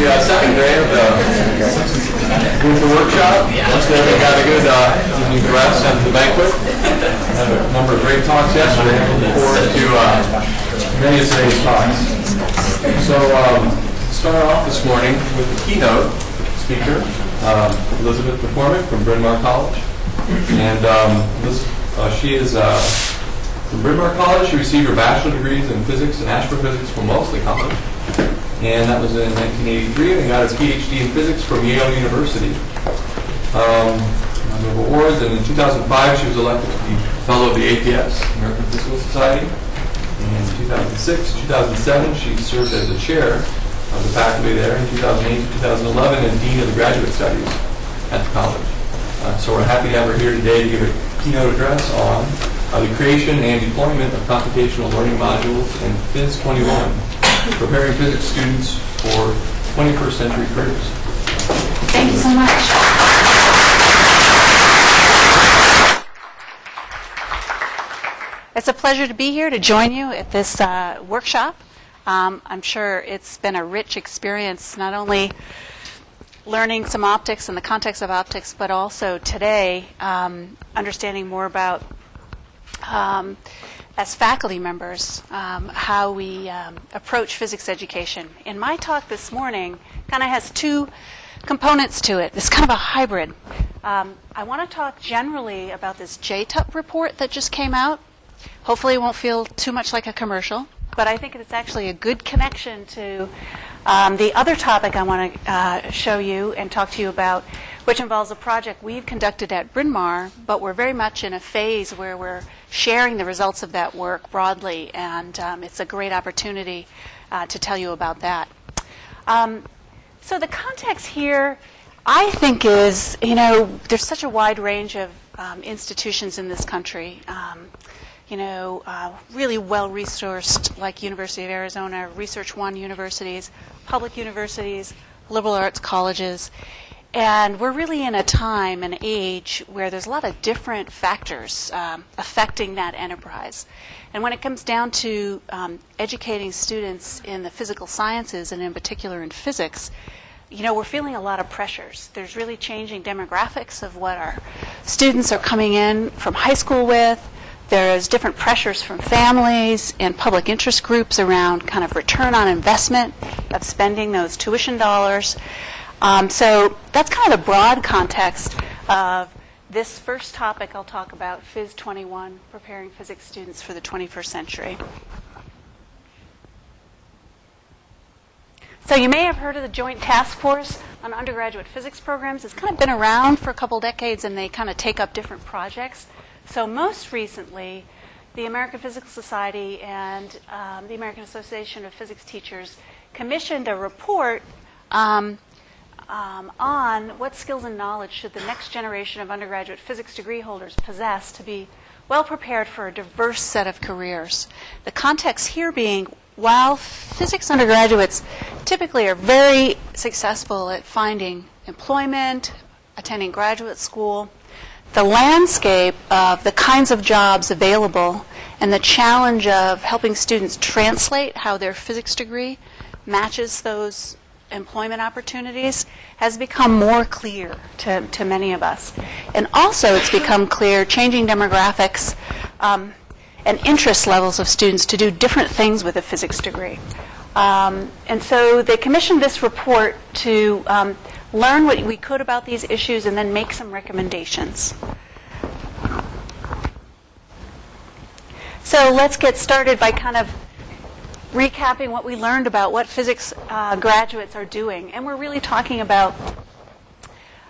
second day of the workshop. Once everybody got a good evening's rest after the banquet. Had a number of great talks yesterday. Looking forward to many of today's talks. So start off this morning with the keynote speaker, Elizabeth McCormack from Bryn Mawr College. And she is from Bryn Mawr College. She received her bachelor degrees in physics and astrophysics from Wellesley College. And that was in 1983, and got a PhD in physics from Yale University. Number of awards, and in 2005 she was elected to be fellow of the APS, American Physical Society. And in 2006, 2007 she served as the chair of the faculty there. In 2008 to 2011, and dean of the graduate studies at the college. So we're happy to have her here today to give a keynote address on the creation and deployment of computational learning modules in PHYS 21. Preparing physics students for 21st century careers. Thank you so much. It's a pleasure to be here to join you at this workshop. I'm sure it's been a rich experience, not only learning some optics in the context of optics, but also today understanding more about as faculty members, how we approach physics education. In my talk this morning, kind of has two components to it. It's kind of a hybrid. I want to talk generally about this JTUP report that just came out. Hopefully it won't feel too much like a commercial, but I think it's actually a good connection to the other topic I want to show you and talk to you about, which involves a project we've conducted at Bryn Mawr, but we're very much in a phase where we're sharing the results of that work broadly, and it's a great opportunity to tell you about that. So the context here, I think, is, there's such a wide range of institutions in this country, really well-resourced, like University of Arizona, Research One universities, public universities, liberal arts colleges. And we're really in a time and age where there's a lot of different factors affecting that enterprise. And when it comes down to educating students in the physical sciences, and in particular in physics, we're feeling a lot of pressures. There's really changing demographics of what our students are coming in from high school with. There's different pressures from families and public interest groups around kind of return on investment of spending those tuition dollars. So that's kind of the broad context of this first topic I'll talk about, PHYS 21, preparing physics students for the 21st century. So you may have heard of the Joint Task Force on Undergraduate Physics Programs. It's kind of been around for a couple decades, and they kind of take up different projects. So most recently, the American Physical Society and the American Association of Physics Teachers commissioned a report on what skills and knowledge should the next generation of undergraduate physics degree holders possess to be well prepared for a diverse set of careers. The context here being, while physics undergraduates typically are very successful at finding employment, attending graduate school, the landscape of the kinds of jobs available and the challenge of helping students translate how their physics degree matches those employment opportunities has become more clear to many of us. And also it's become clear, changing demographics and interest levels of students to do different things with a physics degree. And so they commissioned this report to learn what we could about these issues and then make some recommendations. So let's get started by kind of recapping what we learned about what physics graduates are doing. And we're really talking about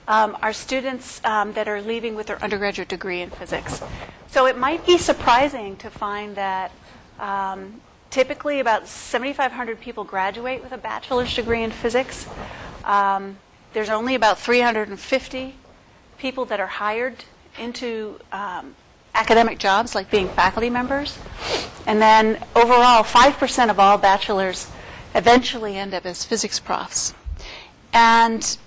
our students that are leaving with their undergraduate degree in physics. So it might be surprising to find that typically about 7,500 people graduate with a bachelor's degree in physics. There's only about 350 people that are hired into academic jobs, like being faculty members. And then overall, 5% of all bachelors eventually end up as physics profs. And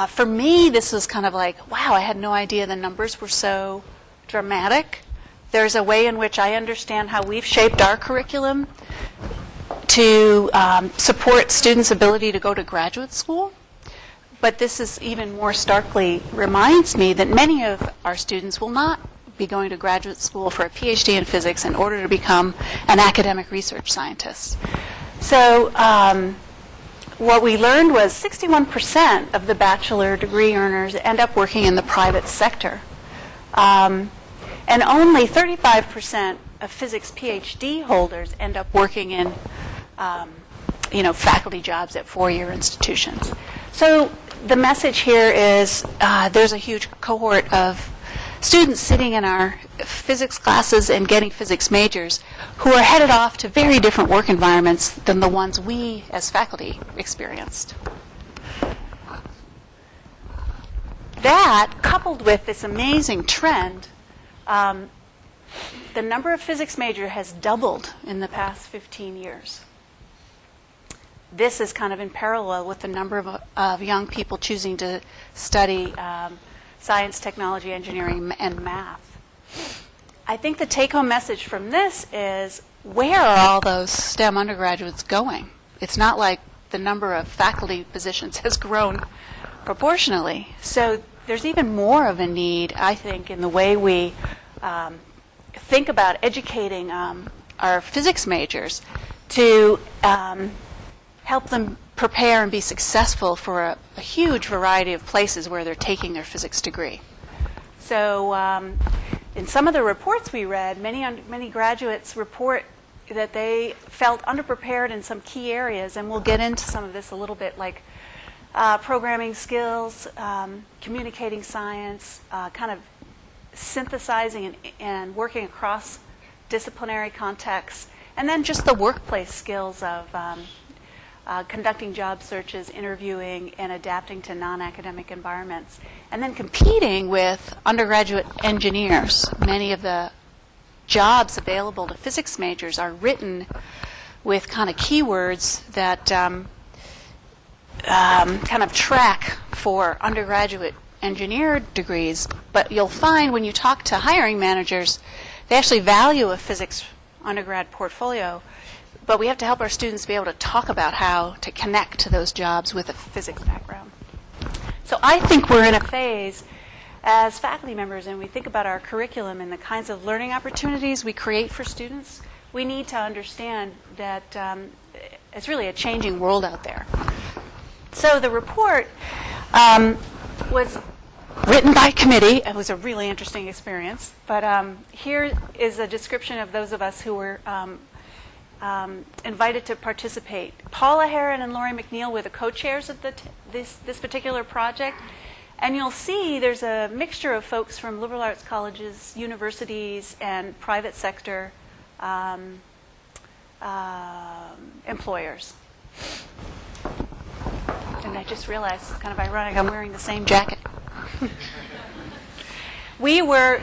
for me, this was kind of like, wow, I had no idea the numbers were so dramatic. There's a way in which I understand how we've shaped our curriculum to support students' ability to go to graduate school. But this is even more starkly reminds me that many of our students will not be going to graduate school for a PhD in physics in order to become an academic research scientist. So what we learned was 61% of the bachelor degree earners end up working in the private sector. And only 35% of physics PhD holders end up working in faculty jobs at four-year institutions. So the message here is there's a huge cohort of students sitting in our physics classes and getting physics majors who are headed off to very different work environments than the ones we as faculty experienced. That, coupled with this amazing trend, the number of physics majors has doubled in the past 15 years. This is kind of in parallel with the number of young people choosing to study science, technology, engineering, and math. I think the take-home message from this is, where are all those STEM undergraduates going? It's not like the number of faculty positions has grown proportionally. So there's even more of a need, I think, in the way we think about educating our physics majors to help them prepare and be successful for a huge variety of places where they're taking their physics degree. So in some of the reports we read, many graduates report that they felt underprepared in some key areas, and we'll get into some of this a little bit, like programming skills, communicating science, kind of synthesizing and working across disciplinary contexts, and then just the workplace skills of conducting job searches, interviewing, and adapting to non-academic environments. And then competing with undergraduate engineers. Many of the jobs available to physics majors are written with kind of keywords that kind of track for undergraduate engineer degrees. But you'll find when you talk to hiring managers, they actually value a physics undergrad portfolio. But we have to help our students be able to talk about how to connect to those jobs with a physics background. So I think we're in a phase as faculty members, and we think about our curriculum and the kinds of learning opportunities we create for students, we need to understand that it's really a changing world out there. So the report was written by committee. It was a really interesting experience. But here is a description of those of us who were invited to participate. Paula Heron and Lori McNeil were the co-chairs of this particular project. And you'll see there's a mixture of folks from liberal arts colleges, universities, and private sector employers. And I just realized, it's kind of ironic, I'm wearing the same jacket. We were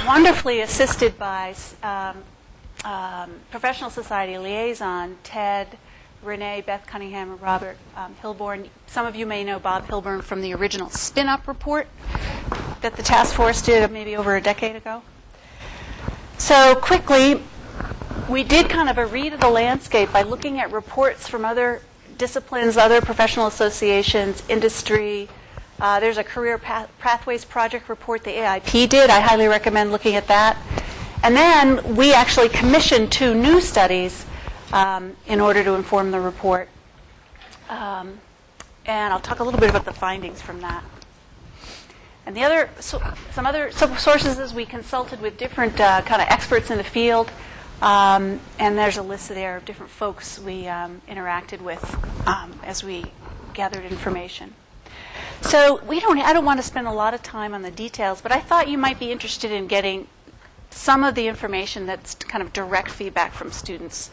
wonderfully assisted by Professional Society Liaison, Ted, Renee, Beth Cunningham, and Robert Hilborn. Some of you may know Bob Hilborn from the original spin-up report that the task force did maybe over a decade ago. So quickly, we did kind of a read of the landscape by looking at reports from other disciplines, other professional associations, industry. There's a Career Pathways Project report the AIP did. I highly recommend looking at that. And then we actually commissioned 2 new studies in order to inform the report. And I'll talk a little bit about the findings from that. And the other, some other sources is we consulted with different kind of experts in the field. And there's a list there of different folks we interacted with as we gathered information. So I don't want to spend a lot of time on the details, but I thought you might be interested in getting some of the information that's kind of direct feedback from students.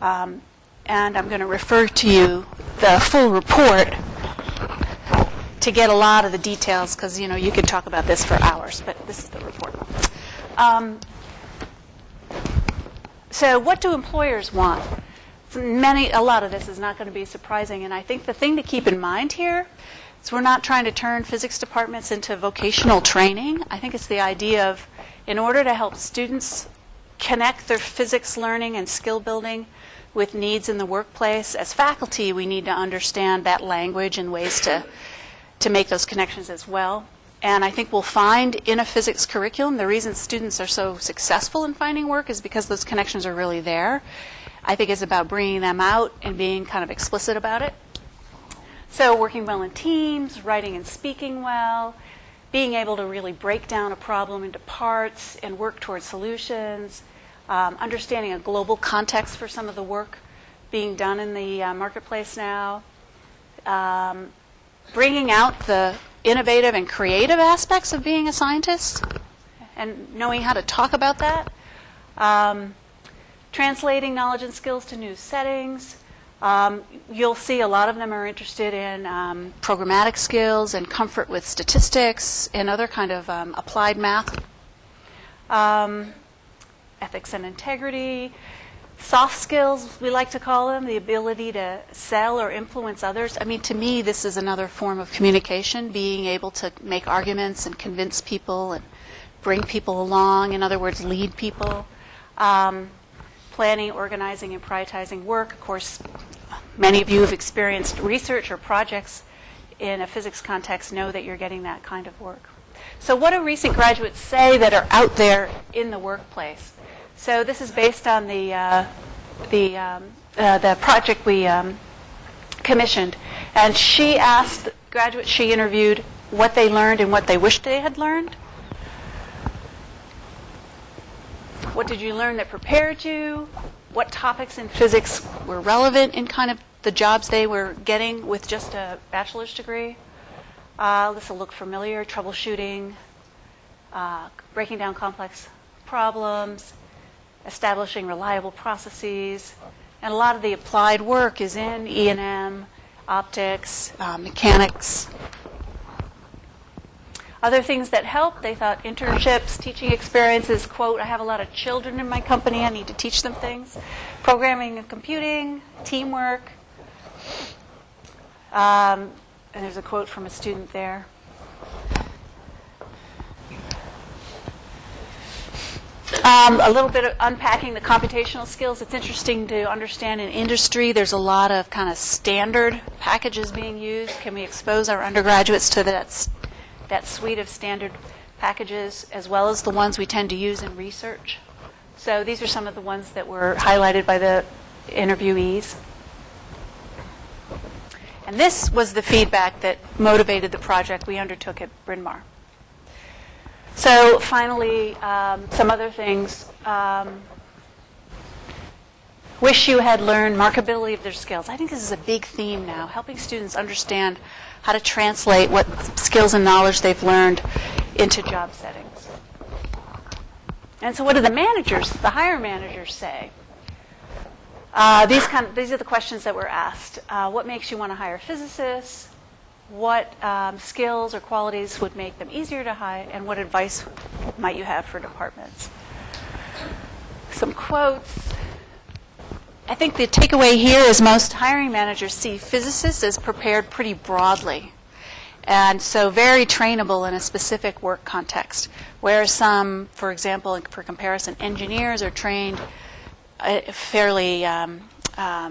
And I'm going to refer to you the full report to get a lot of the details, because you could talk about this for hours, but this is the report. So what do employers want? A lot of this is not going to be surprising, and I think the thing to keep in mind here is we're not trying to turn physics departments into vocational training. I think it's the idea of, in order to help students connect their physics learning and skill building with needs in the workplace. As faculty, we need to understand that language and ways to make those connections as well. And I think we'll find in a physics curriculum, the reason students are so successful in finding work is because those connections are really there. I think it's about bringing them out and being kind of explicit about it. So working well in teams, writing and speaking well, being able to really break down a problem into parts and work towards solutions, understanding a global context for some of the work being done in the marketplace now, bringing out the innovative and creative aspects of being a scientist and knowing how to talk about that, translating knowledge and skills to new settings. You'll see a lot of them are interested in programmatic skills and comfort with statistics and other kind of applied math, ethics and integrity, soft skills, we like to call them, the ability to sell or influence others. I mean, to me, this is another form of communication, being able to make arguments and convince people and bring people along, in other words, lead people. Planning, organizing, and prioritizing work. Of course, many of you have experienced research or projects in a physics context know that you're getting that kind of work. So what do recent graduates say that are out there in the workplace? So this is based on the project we commissioned. And she asked graduates she interviewed what they learned and what they wished they had learned. What did you learn that prepared you? What topics in physics were relevant in kind of the jobs they were getting with just a bachelor's degree? This will look familiar. Troubleshooting, breaking down complex problems, establishing reliable processes. And a lot of the applied work is in E&M, optics, mechanics. Other things that help, they thought internships, teaching experiences, quote, I have a lot of children in my company, I need to teach them things. Programming and computing, teamwork. And there's a quote from a student there. A little bit of unpacking the computational skills. It's interesting to understand in industry there's a lot of kind of standard packages being used. Can we expose our undergraduates to that suite of standard packages as well as the ones we tend to use in research? So these are some of the ones that were highlighted by the interviewees. And this was the feedback that motivated the project we undertook at Bryn Mawr. So finally, some other things. Wish you had learned markability of their skills. I think this is a big theme now, helping students understand how to translate what skills and knowledge they've learned into job settings. And so what do the managers, the hire managers, say? These are the questions that were asked. What makes you want to hire physicists? What skills or qualities would make them easier to hire? And what advice might you have for departments? Some quotes. I think the takeaway here is most hiring managers see physicists as prepared pretty broadly, and so very trainable in a specific work context, whereas some, for example, for comparison, engineers are trained fairly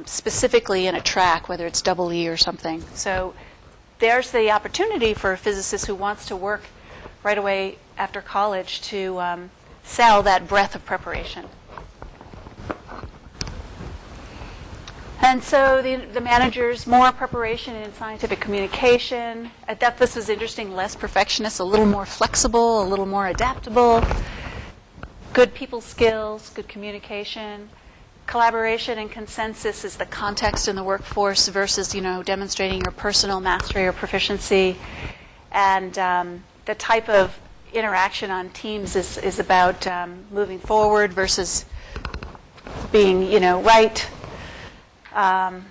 specifically in a track, whether it's EE or something. So there's the opportunity for a physicist who wants to work right away after college to sell that breadth of preparation. And so the managers, more preparation in scientific communication. I thought this was interesting, less perfectionist, a little more flexible, a little more adaptable. Good people skills, good communication. Collaboration and consensus is the context in the workforce versus, demonstrating your personal mastery or proficiency. And the type of interaction on teams is about moving forward versus being, right. And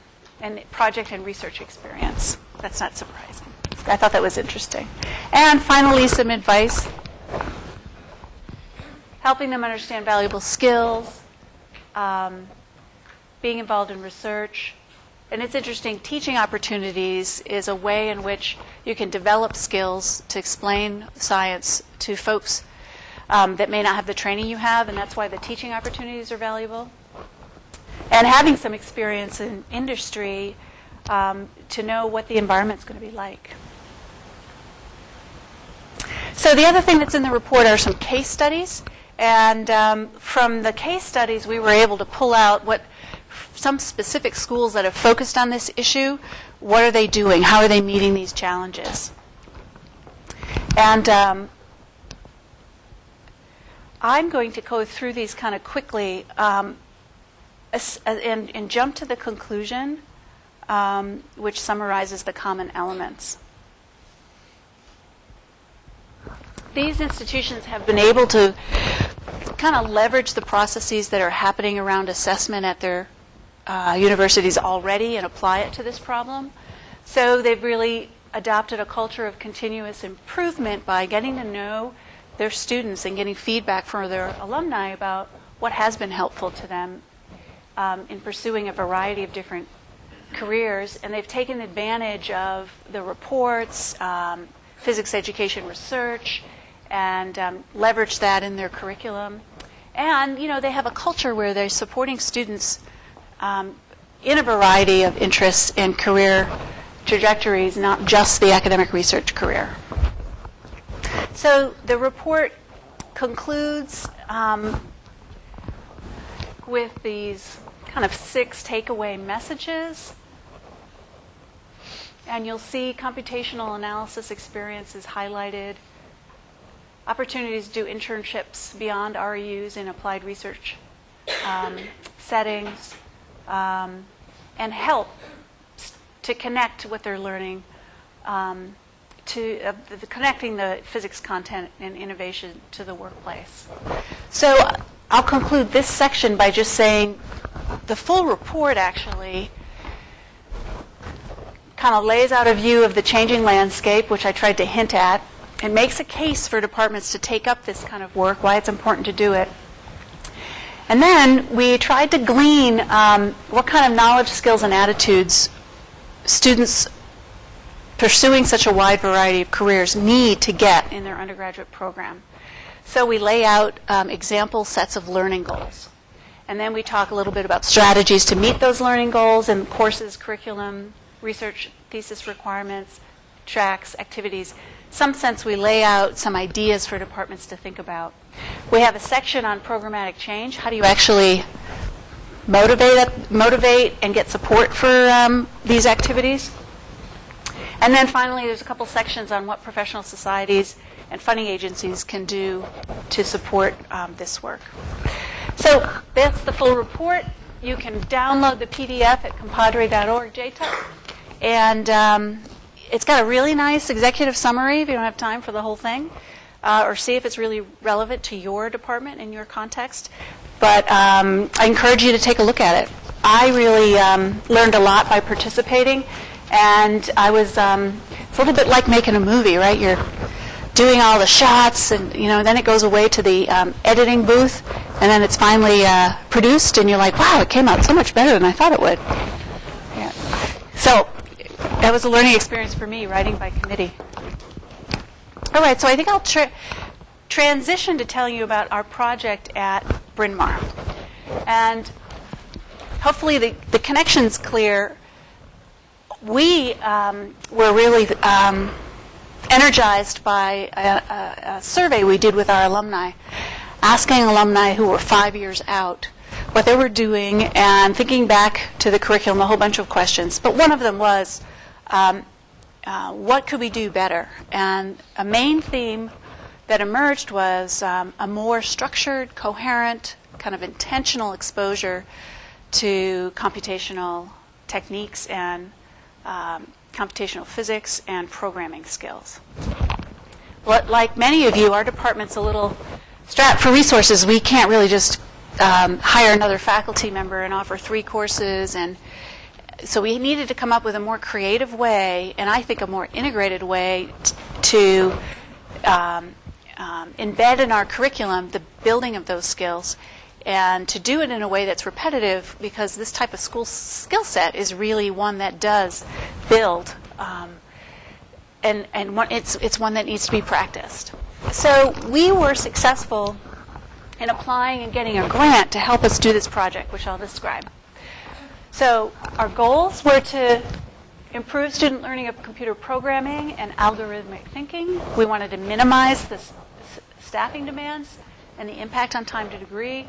project and research experience. That's not surprising. I thought that was interesting. And finally, some advice. Helping them understand valuable skills, being involved in research. And it's interesting, teaching opportunities is a way in which you can develop skills to explain science to folks that may not have the training you have, and that's why the teaching opportunities are valuable. And having some experience in industry to know what the environment's going to be like. So the other thing that's in the report are some case studies. And from the case studies, we were able to pull out what some specific schools that have focused on this issue, what are they doing? How are they meeting these challenges? And I'm going to go through these kind of quickly and jump to the conclusion, which summarizes the common elements. These institutions have been able to kind of leverage the processes that are happening around assessment at their universities already and apply it to this problem. So they've really adopted a culture of continuous improvement by getting to know their students and getting feedback from their alumni about what has been helpful to them in pursuing a variety of different careers. And they've taken advantage of the reports, physics education research, and leverage that in their curriculum. And, you know, they have a culture where they're supporting students in a variety of interests and career trajectories, not just the academic research career. So the report concludes with these kind of 6 takeaway messages. And you'll see computational analysis experiences highlighted, opportunities to do internships beyond REUs in applied research settings, and help to connect what they're learning to connecting the physics content and innovation to the workplace. So I'll conclude this section by just saying the full report actually kind of lays out a view of the changing landscape, which I tried to hint at. It makes a case for departments to take up this kind of work, why it's important to do it. And then we tried to glean what kind of knowledge, skills, and attitudes students pursuing such a wide variety of careers need to get in their undergraduate program. So we lay out example sets of learning goals. And then we talk a little bit about strategies to meet those learning goals and courses, curriculum, research, thesis requirements, tracks, activities. Some sense we lay out some ideas for departments to think about. We have a section on programmatic change. How do you actually motivate and get support for these activities? And then finally, there's a couple sections on what professional societies and funding agencies can do to support this work. So that's the full report. You can download the PDF at compadre.org, JTUC. And it's got a really nice executive summary if you don't have time for the whole thing, or see if it's really relevant to your department and your context. But I encourage you to take a look at it. I really learned a lot by participating, and I was it's a little bit like making a movie, right? You're doing all the shots, and then it goes away to the editing booth, and then it's finally produced, and you're like, wow, it came out so much better than I thought it would. Yeah. So that was a learning experience for me, writing by committee. All right, so I think I'll transition to telling you about our project at Bryn Mawr. And hopefully the connection's clear. We were really energized by a survey we did with our alumni, asking alumni who were 5 years out what they were doing and thinking back to the curriculum, a whole bunch of questions. But one of them was, what could we do better? And a main theme that emerged was a more structured, coherent, kind of intentional exposure to computational techniques and computational physics and programming skills. Like many of you, our department's a little strapped for resources. We can't really just hire another faculty member and offer 3 courses, and so we needed to come up with a more creative way, and I think a more integrated way to embed in our curriculum the building of those skills, and to do it in a way that's repetitive, because this type of skill set is really one that does build, and it's one that needs to be practiced. So we were successful in applying and getting a grant to help us do this project, which I'll describe. So our goals were to improve student learning of computer programming and algorithmic thinking. We wanted to minimize the staffing demands and the impact on time to degree.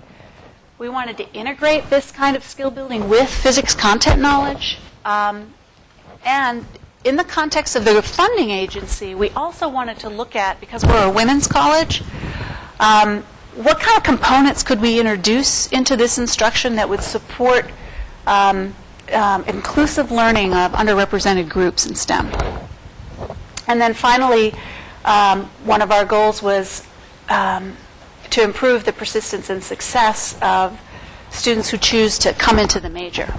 We wanted to integrate this kind of skill building with physics content knowledge. And in the context of the funding agency, we also wanted to look at, because we're a women's college, what kind of components could we introduce into this instruction that would support inclusive learning of underrepresented groups in STEM. And then finally, one of our goals was to improve the persistence and success of students who choose to come into the major.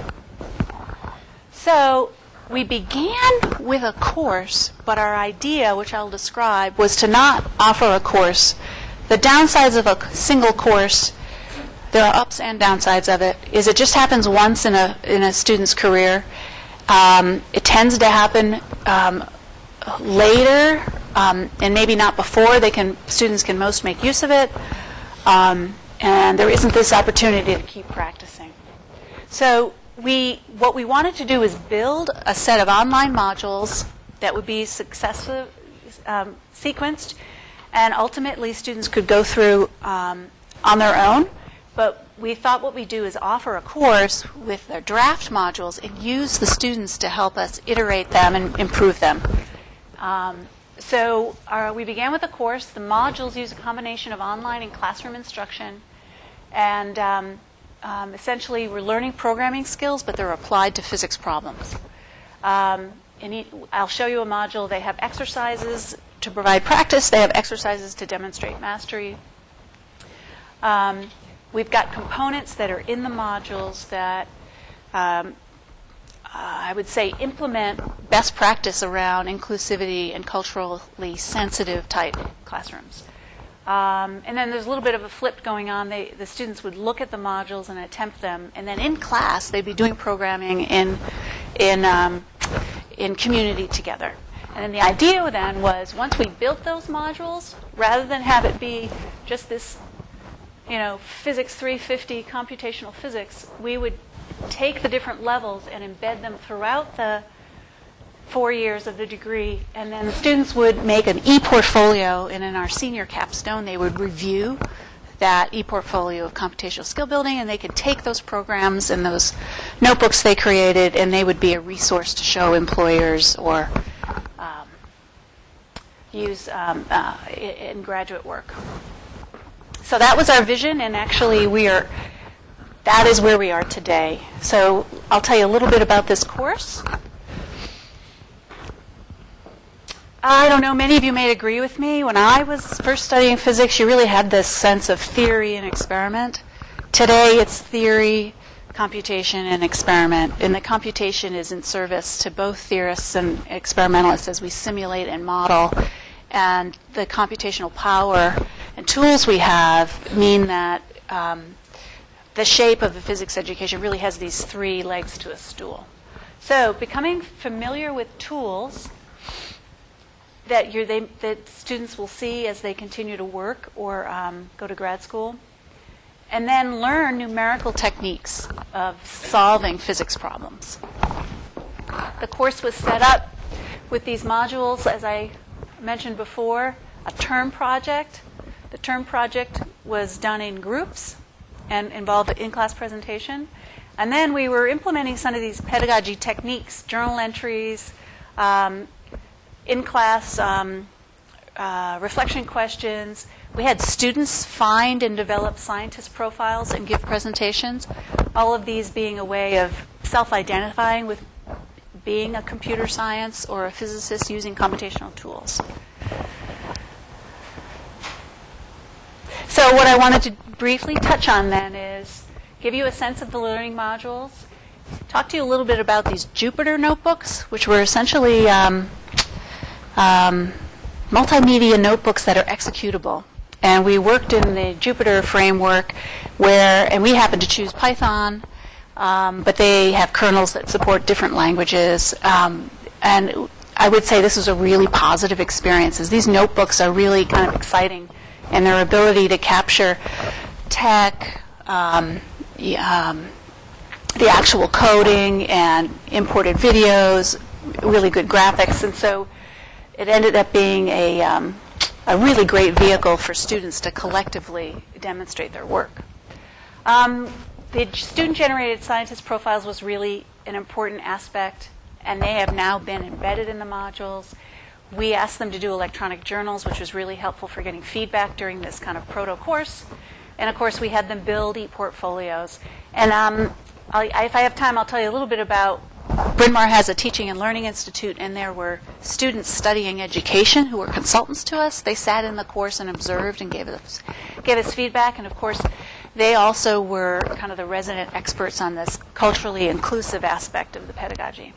So we began with a course, but our idea, which I'll describe, was to not offer a course. The downsides of a single course, there are ups and downsides of it, is it just happens once in a student's career. It tends to happen later, and maybe not before students can most make use of it, and there isn't this opportunity to keep practicing. So what we wanted to do is build a set of online modules that would be successfully sequenced, and ultimately students could go through on their own. But we thought what we do is offer a course with their draft modules and use the students to help us iterate them and improve them. So we began with a course. The modules use a combination of online and classroom instruction. And essentially, we're learning programming skills, but they're applied to physics problems. I'll show you a module. They have exercises to provide practice. They have exercises to demonstrate mastery. We've got components that are in the modules that I would say implement best practice around inclusivity and culturally sensitive type classrooms. And then there's a little bit of a flip going on. The students would look at the modules and attempt them, and then in class they'd be doing programming in community together. And then the idea then was, once we built those modules, rather than have it be just this, Physics 350 computational physics, we would take the different levels and embed them throughout the 4 years of the degree, and then the students would make an e-portfolio, and in our senior capstone they would review that e-portfolio of computational skill building, and they could take those programs and those notebooks they created, and they would be a resource to show employers or use in graduate work. So that was our vision, and actually that is where we are today. So I'll tell you a little bit about this course. I don't know, many of you may agree with me. When I was first studying physics, you really had this sense of theory and experiment. Today it's theory, computation, and experiment. And the computation is in service to both theorists and experimentalists as we simulate and model. And the computational power and tools we have mean that the shape of the physics education really has these three legs to a stool. So becoming familiar with tools that students will see as they continue to work or go to grad school, and then learn numerical techniques of solving physics problems. The course was set up with these modules, as I mentioned before, a term project. The term project was done in groups and involved an in-class presentation. And then we were implementing some of these pedagogy techniques, journal entries, in-class reflection questions. We had students find and develop scientist profiles and give presentations, all of these being a way of self-identifying with being a computer science or a physicist using computational tools. So what I wanted to briefly touch on then is give you a sense of the learning modules, talk to you a little bit about these Jupyter notebooks, which were essentially multimedia notebooks that are executable. And we worked in the Jupyter framework and we happened to choose Python, but they have kernels that support different languages. And I would say this was a really positive experience. These notebooks are really kind of exciting, and their ability to capture tech, the actual coding and imported videos, really good graphics, and so it ended up being a really great vehicle for students to collectively demonstrate their work. The student-generated scientist profiles was really an important aspect, and they have now been embedded in the modules. We asked them to do electronic journals, which was really helpful for getting feedback during this kind of proto-course. And, of course, we had them build e-portfolios. And if I have time, I'll tell you a little bit about Bryn Mawr has a teaching and learning institute, and there were students studying education who were consultants to us. They sat in the course and observed and gave us feedback. And, of course, they also were kind of the resident experts on this culturally inclusive aspect of the pedagogy.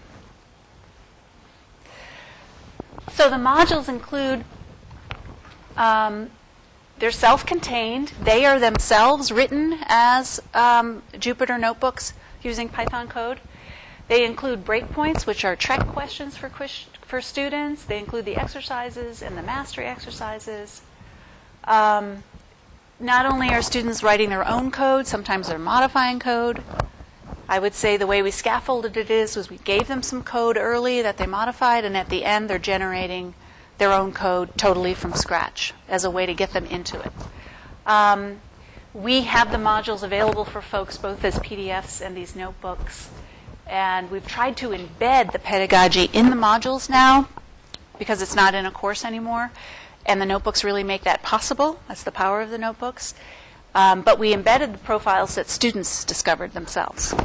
So the modules include, they're self-contained. They are themselves written as Jupyter notebooks using Python code. They include breakpoints, which are check questions for students. They include the exercises and the mastery exercises. Not only are students writing their own code, sometimes they're modifying code. I would say the way we scaffolded it was we gave them some code early that they modified, and at the end they're generating their own code totally from scratch as a way to get them into it. We have the modules available for folks both as PDFs and these notebooks. And we've tried to embed the pedagogy in the modules now because it's not in a course anymore. And the notebooks really make that possible. That's the power of the notebooks. But we embedded the profiles that students discovered themselves.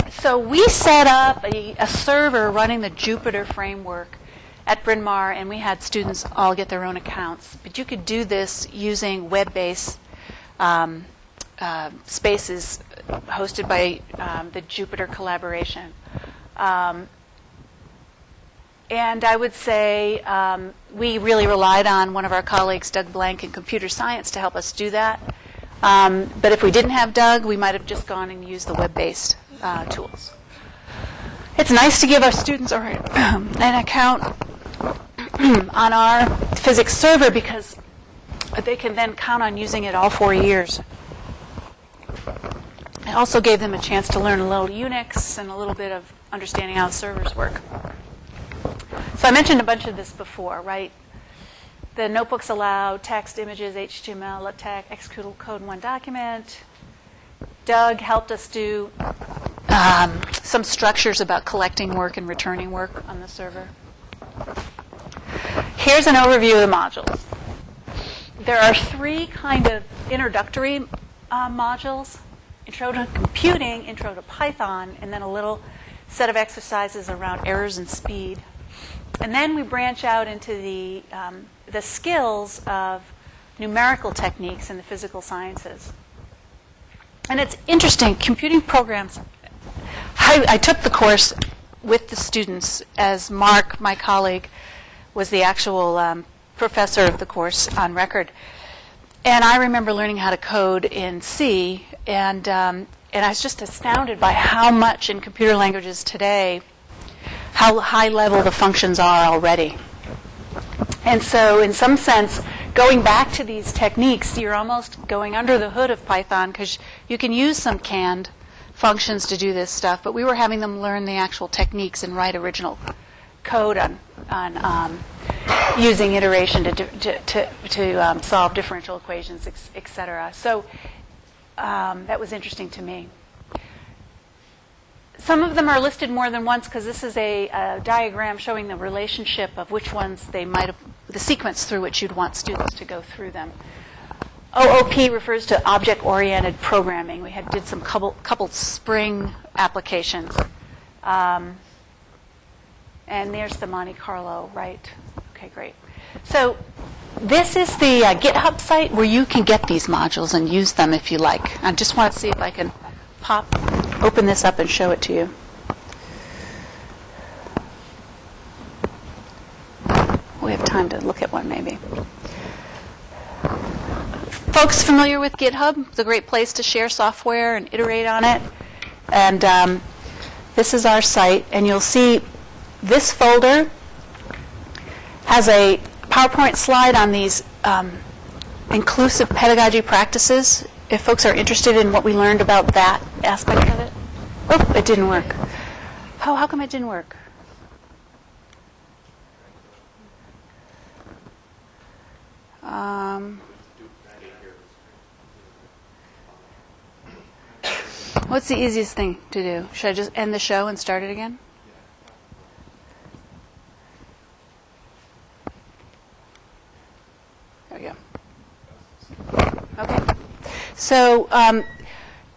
So we set up a server running the Jupyter framework at Bryn Mawr, and we had students all get their own accounts. But you could do this using web-based spaces hosted by the Jupyter collaboration. And I would say we really relied on one of our colleagues, Doug Blank, in computer science to help us do that. But if we didn't have Doug, we might have just gone and used the web-based tools. It's nice to give our students an account on our physics server because they can then count on using it all 4 years. It also gave them a chance to learn a little Unix and a little bit of understanding how servers work. So I mentioned a bunch of this before, right? The notebooks allow text, images, HTML, LaTeX, executable code in one document. Doug helped us do some structures about collecting work and returning work on the server. Here's an overview of the modules. There are 3 kind of introductory modules: Intro to Computing, Intro to Python, and then a little set of exercises around errors and speed. And then we branch out into the skills of numerical techniques in the physical sciences. And it's interesting, computing programs. I took the course with the students as Mark, my colleague, was the actual professor of the course on record. And I remember learning how to code in C, and I was just astounded by how much in computer languages today, how high level the functions are already. And so in some sense, going back to these techniques, you're almost going under the hood of Python because you can use some canned functions to do this stuff, but we were having them learn the actual techniques and write original code on using iteration to solve differential equations, et cetera. So that was interesting to me. Some of them are listed more than once because this is a diagram showing the relationship of which ones they might have, the sequence through which you'd want students to go through them. OOP refers to object-oriented programming. We did some coupled spring applications. And there's the Monte Carlo, right? Okay, great. So this is the GitHub site where you can get these modules and use them if you like. I just want to see if I can open this up and show it to you. We have time to look at one maybe. Folks familiar with GitHub? It's a great place to share software and iterate on it. And This is our site, and you'll see this folder has a PowerPoint slide on these inclusive pedagogy practices, if folks are interested in what we learned about that aspect of it. Oh, it didn't work. Oh, how come it didn't work? What's the easiest thing to do? Should I just end the show and start it again? There we go. Okay. So if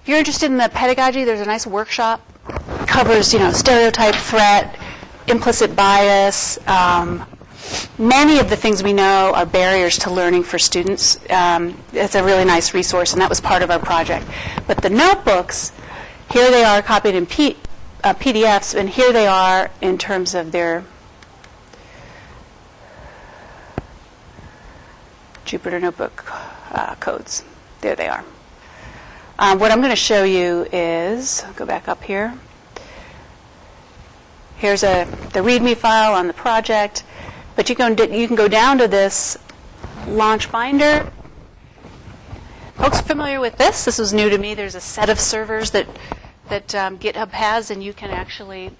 you're interested in the pedagogy, there's a nice workshop. It covers, stereotype, threat, implicit bias. Many of the things we know are barriers to learning for students. It's a really nice resource, and that was part of our project. But the notebooks, here they are copied in PDFs, and here they are in terms of their Jupyter Notebook codes. There they are. What I'm going to show you is, I'll go back up here. Here's the README file on the project. But you can go down to this launch binder. Folks familiar with this? This was new to me. There's a set of servers that GitHub has, and you can actually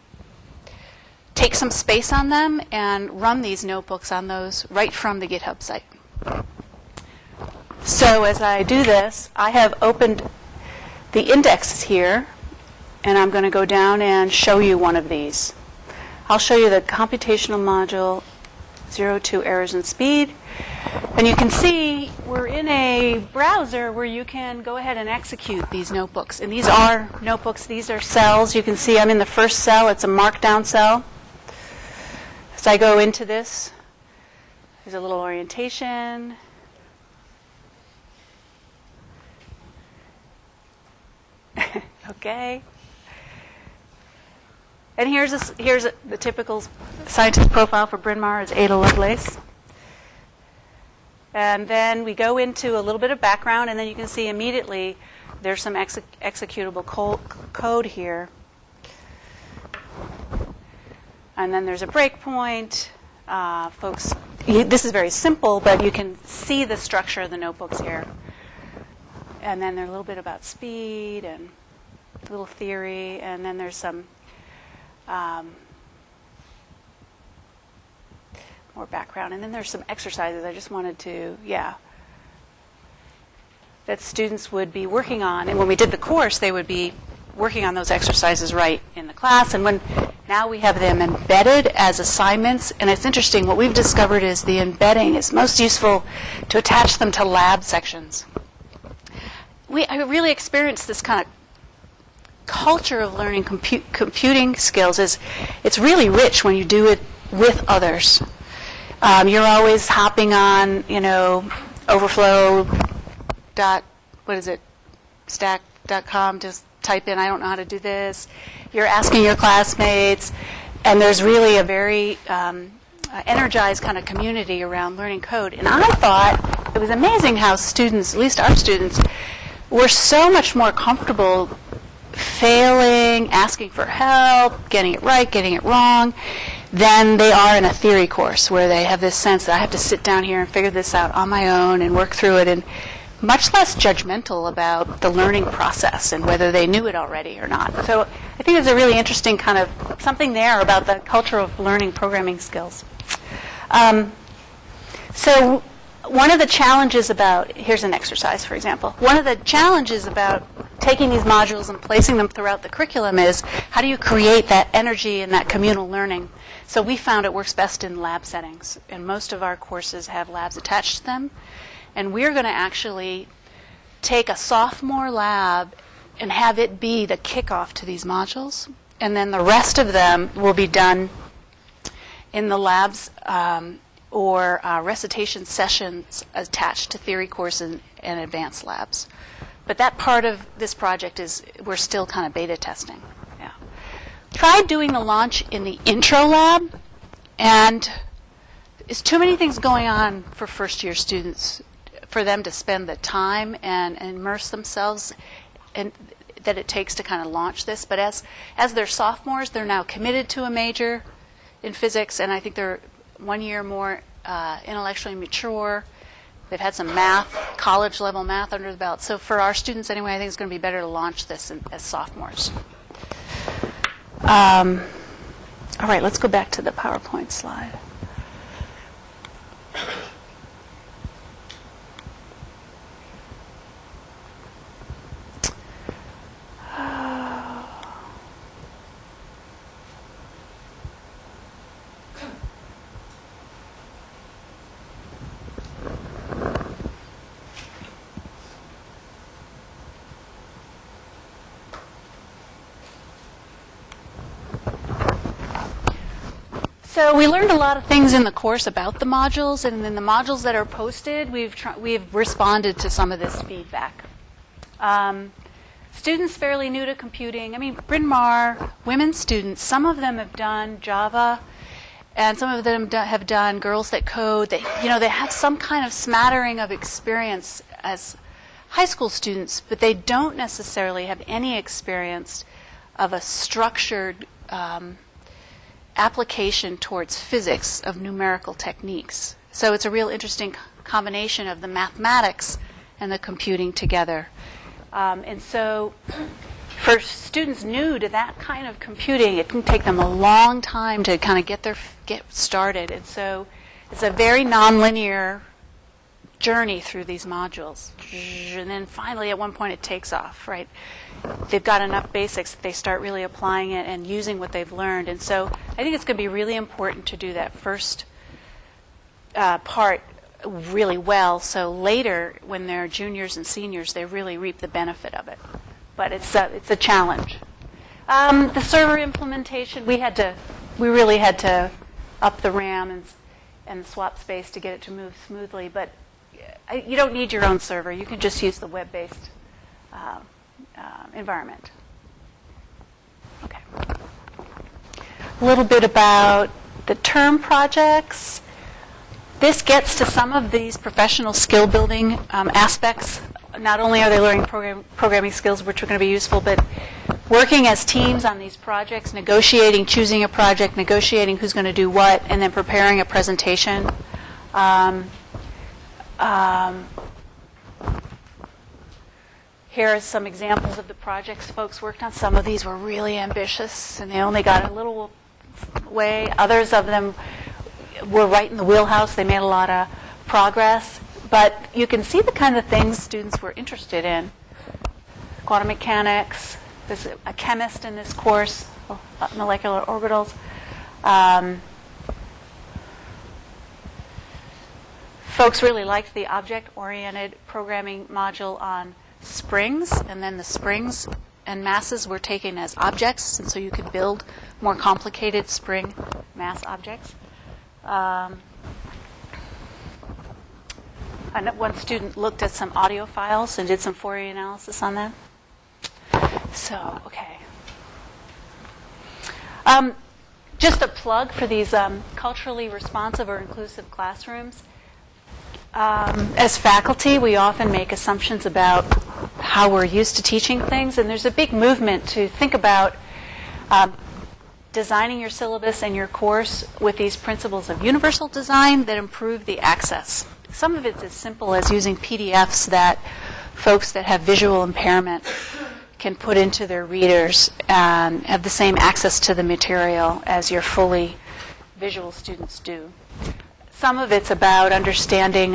take some space on them and run these notebooks on those right from the GitHub site. So as I do this, I have opened the indexes here, and I'm going to go down and show you one of these. I'll show you the computational module 02 errors and speed. And you can see we're in a browser where you can go ahead and execute these notebooks. And these are notebooks. These are cells. You can see I'm in the first cell. It's a markdown cell. As I go into this, there's a little orientation. Okay. And here's the typical scientist profile for Bryn Mawr as Ada Lovelace. And then we go into a little bit of background, and then you can see immediately there's some executable code here. And then there's a breakpoint. Folks, this is very simple, but you can see the structure of the notebooks here. And then there's a little bit about speed and a little theory, and then there's some more background. And then there's some exercises I just wanted to, that students would be working on. And when we did the course, they would be working on those exercises right in the class. And now we have them embedded as assignments. And it's interesting, what we've discovered is the embedding is most useful to attach them to lab sections. I really experienced this kind of culture of learning computing skills. It's really rich when you do it with others. You're always hopping on, stack.com, just type in, I don't know how to do this. You're asking your classmates, and there's really a very energized kind of community around learning code. And I thought it was amazing how students, at least our students, were so much more comfortable failing, asking for help, getting it right, getting it wrong, than they are in a theory course where they have this sense that I have to sit down here and figure this out on my own and work through it, and much less judgmental about the learning process and whether they knew it already or not. So I think there's a really interesting kind of something there about the culture of learning programming skills. So one of the challenges here's an exercise, for example. One of the challenges about taking these modules and placing them throughout the curriculum is how do you create that energy and that communal learning? So we found it works best in lab settings, and most of our courses have labs attached to them. And we're going to actually take a sophomore lab and have it be the kickoff to these modules, and then the rest of them will be done in the labs or recitation sessions attached to theory courses and advanced labs. But that part of this project we're still kind of beta testing. Yeah. Tried doing the launch in the intro lab, and there's too many things going on for first-year students for them to spend the time and immerse themselves. And that it takes to kind of launch this. But as they're sophomores, they're now committed to a major in physics, and I think they're 1 year more intellectually mature. They've had some math, college-level math under the belt. So for our students anyway, I think it's going to be better to launch this as sophomores. All right, let's go back to the PowerPoint slide. So we learned a lot of things in the course about the modules, and in the modules that are posted, we've responded to some of this feedback. Students fairly new to computing, I mean, Bryn Mawr, women students, some of them have done Java, and some of them have done Girls That Code. They have some kind of smattering of experience as high school students, but they don't necessarily have any experience of a structured application towards physics of numerical techniques. So it's a real interesting combination of the mathematics and the computing together. And so for students new to that kind of computing, it can take them a long time to kind of get started. And so it's a very nonlinear journey through these modules. And then finally, at one point, it takes off, right? They've got enough basics that they start really applying it and using what they've learned. And so I think it's going to be really important to do that first part really well, so later, when they're juniors and seniors, they really reap the benefit of it. But it's a challenge. The server implementation, we really had to up the RAM and the swap space to get it to move smoothly. But you don't need your own server. You can just use the web-based environment. Okay. A little bit about the term projects. This gets to some of these professional skill building aspects. Not only are they learning programming skills, which are going to be useful, but working as teams on these projects, negotiating, choosing a project, negotiating who's going to do what, and then preparing a presentation. Here are some examples of the projects folks worked on. Some of these were really ambitious, and they only got a little way. Others of them were right in the wheelhouse. They made a lot of progress. But you can see the kind of things students were interested in. Quantum mechanics. There's a chemist in this course, molecular orbitals. Folks really liked the object-oriented programming module on springs, and then the springs and masses were taken as objects, and so you could build more complicated spring mass objects. One student looked at some audio files and did some Fourier analysis on that. So, okay. Just a plug for these culturally responsive or inclusive classrooms. As faculty, we often make assumptions about how we're used to teaching things, and there's a big movement to think about designing your syllabus and your course with these principles of universal design that improve the access. Some of it's as simple as using PDFs that folks that have visual impairment can put into their readers and have the same access to the material as your fully visual students do. Some of it's about understanding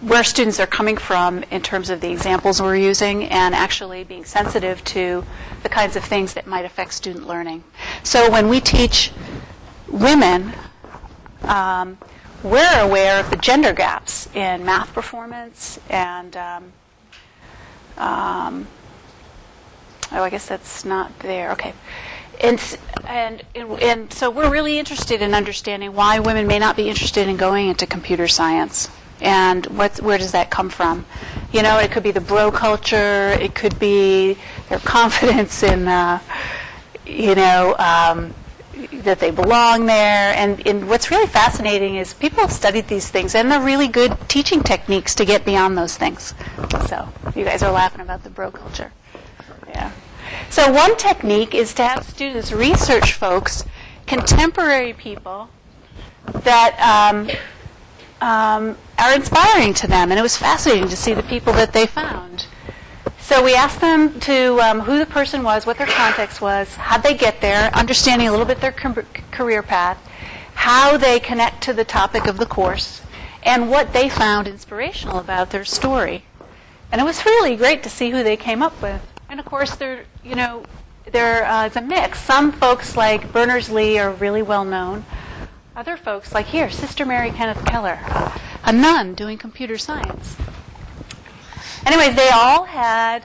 where students are coming from in terms of the examples we're using and actually being sensitive to the kinds of things that might affect student learning. So when we teach women, we're aware of the gender gaps in math performance and, I guess that's not there. Okay. And so we're really interested in understanding why women may not be interested in going into computer science, and where does that come from? You know, it could be the bro culture. It could be their confidence in, that they belong there. And what's really fascinating is people have studied these things, and they're really good teaching techniques to get beyond those things. So you guys are laughing about the bro culture. Yeah. So one technique is to have students research folks, contemporary people, that are inspiring to them. And it was fascinating to see the people that they found. So we asked them to who the person was, what their context was, how'd they get there, understanding a little bit their career path, how they connect to the topic of the course, and what they found inspirational about their story. And it was really great to see who they came up with. And of course, it's a mix. Some folks like Berners-Lee are really well known. Other folks, like here, Sister Mary Kenneth Keller, a nun doing computer science. Anyways, they all had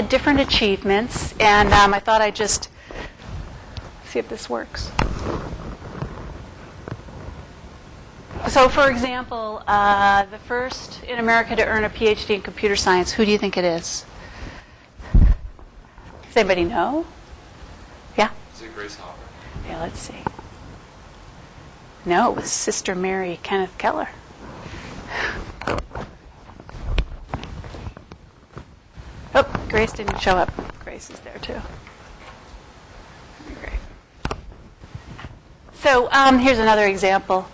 different achievements, and I thought I'd just see if this works. So, for example, the first in America to earn a PhD in computer science, who do you think it is? Does anybody know? Yeah? Is it Grace Hopper? Yeah, let's see. No, it was Sister Mary Kenneth Keller. Oh, Grace didn't show up. Grace is there too. Great. So here's another example.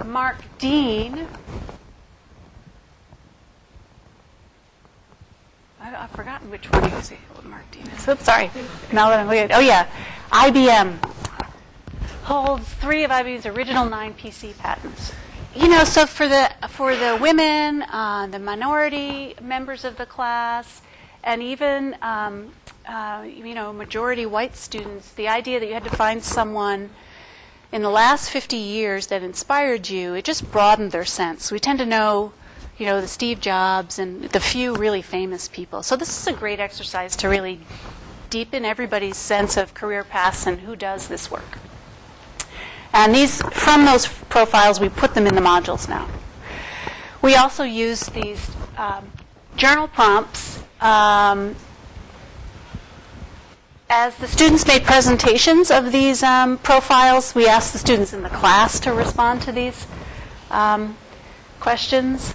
Mark Dean. I've forgotten which one you see. What Mark Dean is. Oops, sorry. Now that I'm looking at, oh yeah, IBM holds 3 of IBM's original 9 PC patents. You know, so for the women, the minority members of the class, and even majority white students, the idea that you had to find someone in the last 50 years that inspired you, it just broadened their sense. We tend to know, the Steve Jobs and the few really famous people. So this is a great exercise to really deepen everybody's sense of career paths and who does this work. And from those profiles, we put them in the modules now. We also use these journal prompts. As the students made presentations of these profiles, we asked the students in the class to respond to these questions.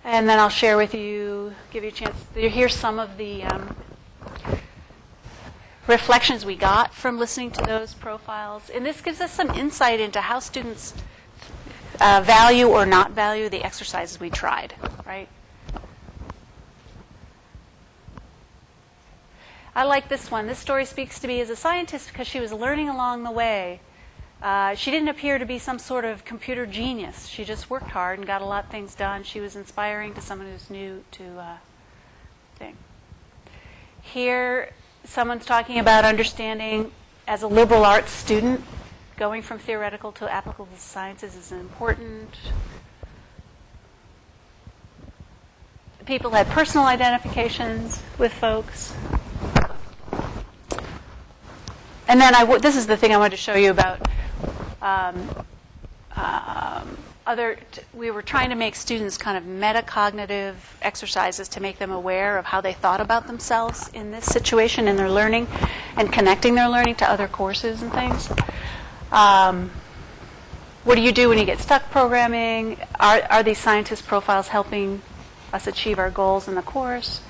And then I'll share with you, give you a chance to hear some of the reflections we got from listening to those profiles. And this gives us some insight into how students value or not value the exercises we tried, right? I like this one. This story speaks to me as a scientist because she was learning along the way. She didn't appear to be some sort of computer genius. She just worked hard and got a lot of things done. She was inspiring to someone who's new to thing. Here, someone's talking about understanding as a liberal arts student, going from theoretical to applicable sciences is important. People had personal identifications with folks. And then this is the thing I wanted to show you about we were trying to make students kind of metacognitive exercises to make them aware of how they thought about themselves in this situation in their learning and connecting their learning to other courses and things. What do you do when you get stuck programming? Are these scientist profiles helping us achieve our goals in the course?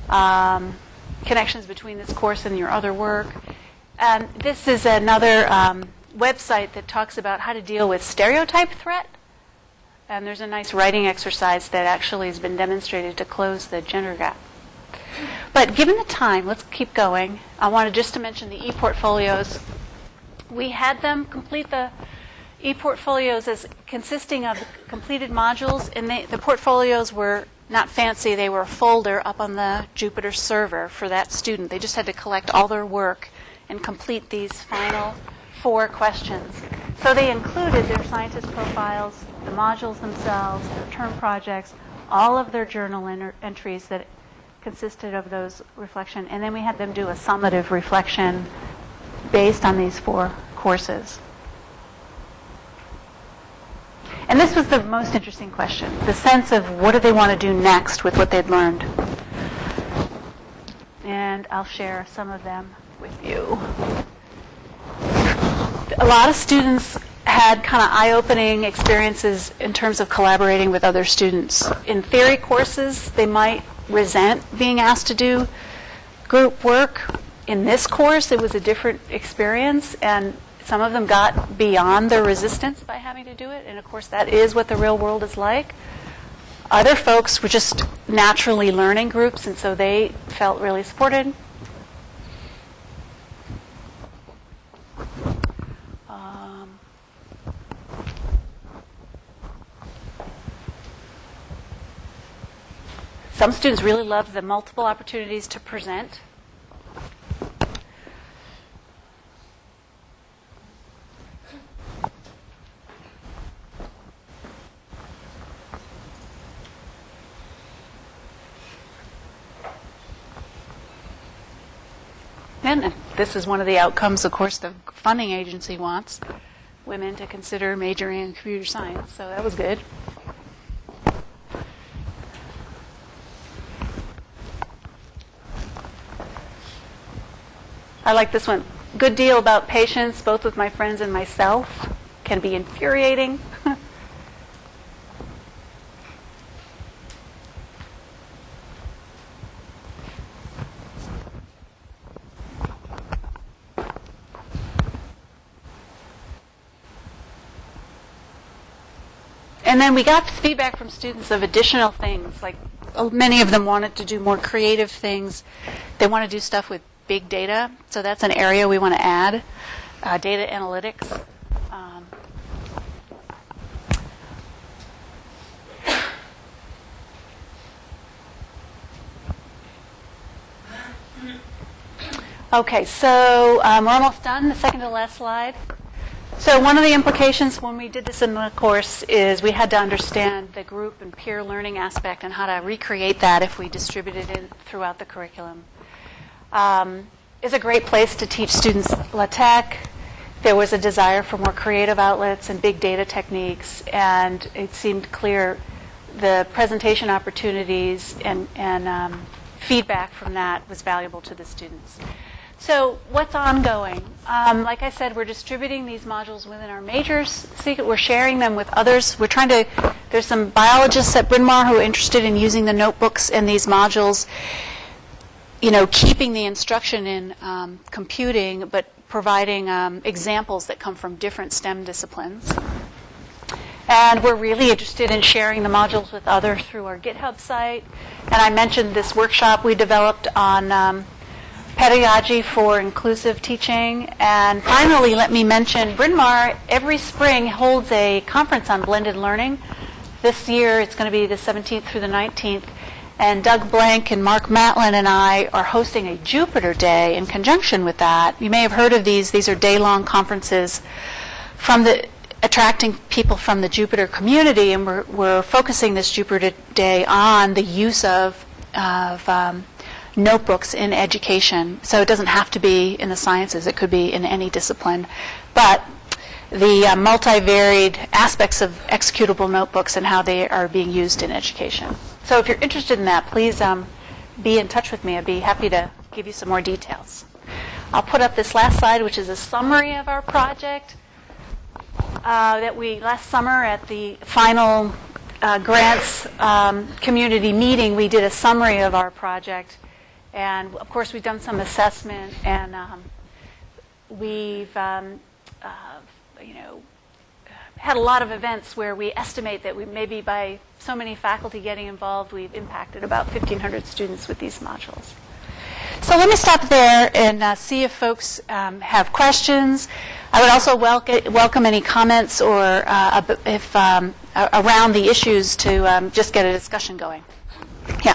Connections between this course and your other work. This is another website that talks about how to deal with stereotype threat. And there's a nice writing exercise that actually has been demonstrated to close the gender gap. But given the time, let's keep going. I wanted just to mention the e-portfolios. We had them complete the e-portfolios as consisting of completed modules, and the portfolios were not fancy. They were a folder up on the Jupyter server for that student. They just had to collect all their work and complete these final 4 questions. So they included their scientist profiles, the modules themselves, their term projects, all of their journal entries that consisted of those reflection, and then we had them do a summative reflection based on these 4 courses. And this was the most interesting question, the sense of what do they want to do next with what they'd learned. And I'll share some of them with you. A lot of students had kind of eye-opening experiences in terms of collaborating with other students. In theory courses, they might resent being asked to do group work. In this course, it was a different experience, and some of them got beyond their resistance by having to do it, and of course that is what the real world is like. Other folks were just naturally learning groups, and so they felt really supported. Some students really loved the multiple opportunities to present. And this is one of the outcomes, of course, the funding agency wants women to consider majoring in computer science, so that was good. I like this one. Good deal about patience, both with my friends and myself. Can be infuriating. And then we got feedback from students of additional things, like many of them wanted to do more creative things. They want to do stuff with big data, so that's an area we want to add, data analytics. Okay, so we're almost done, the second to last slide. So one of the implications when we did this in the course is we had to understand the group and peer learning aspect and how to recreate that if we distributed it throughout the curriculum. It's a great place to teach students LaTeX. There was a desire for more creative outlets and big data techniques, and it seemed clear the presentation opportunities and feedback from that was valuable to the students. So what's ongoing? Like I said, we're distributing these modules within our majors. We're sharing them with others. We're trying to, there's some biologists at Bryn Mawr who are interested in using the notebooks in these modules, you know, keeping the instruction in computing, but providing examples that come from different STEM disciplines. And we're really interested in sharing the modules with others through our GitHub site. And I mentioned this workshop we developed on pedagogy for inclusive teaching. And finally, let me mention Bryn Mawr every spring holds a conference on blended learning. This year it's going to be the 17th through the 19th. And Doug Blank and Mark Matlin and I are hosting a Jupiter Day in conjunction with that. You may have heard of these. These are day-long conferences from attracting people from the Jupiter community, and we're focusing this Jupiter Day on the use of notebooks in education. So it doesn't have to be in the sciences. It could be in any discipline. But the multivaried aspects of executable notebooks and how they are being used in education. So if you're interested in that, please be in touch with me. I'd be happy to give you some more details. I'll put up this last slide, which is a summary of our project that we, last summer at the final grants community meeting, we did a summary of our project. And, of course, we've done some assessment, and we've had a lot of events where we estimate that we maybe by so many faculty getting involved, we've impacted about 1,500 students with these modules. So let me stop there and see if folks have questions. I would also welcome any comments or if around the issues to just get a discussion going. Yeah.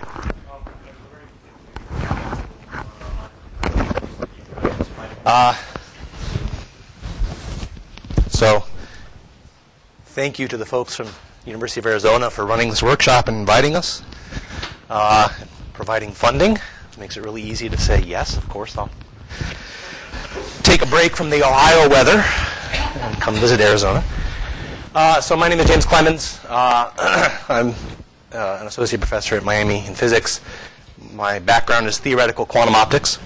So thank you to the folks from University of Arizona for running this workshop and inviting us, providing funding. It makes it really easy to say yes, of course. I'll take a break from the Ohio weather and come visit Arizona. So my name is James Clemens. I'm an associate professor at Miami in physics. My background is theoretical quantum optics.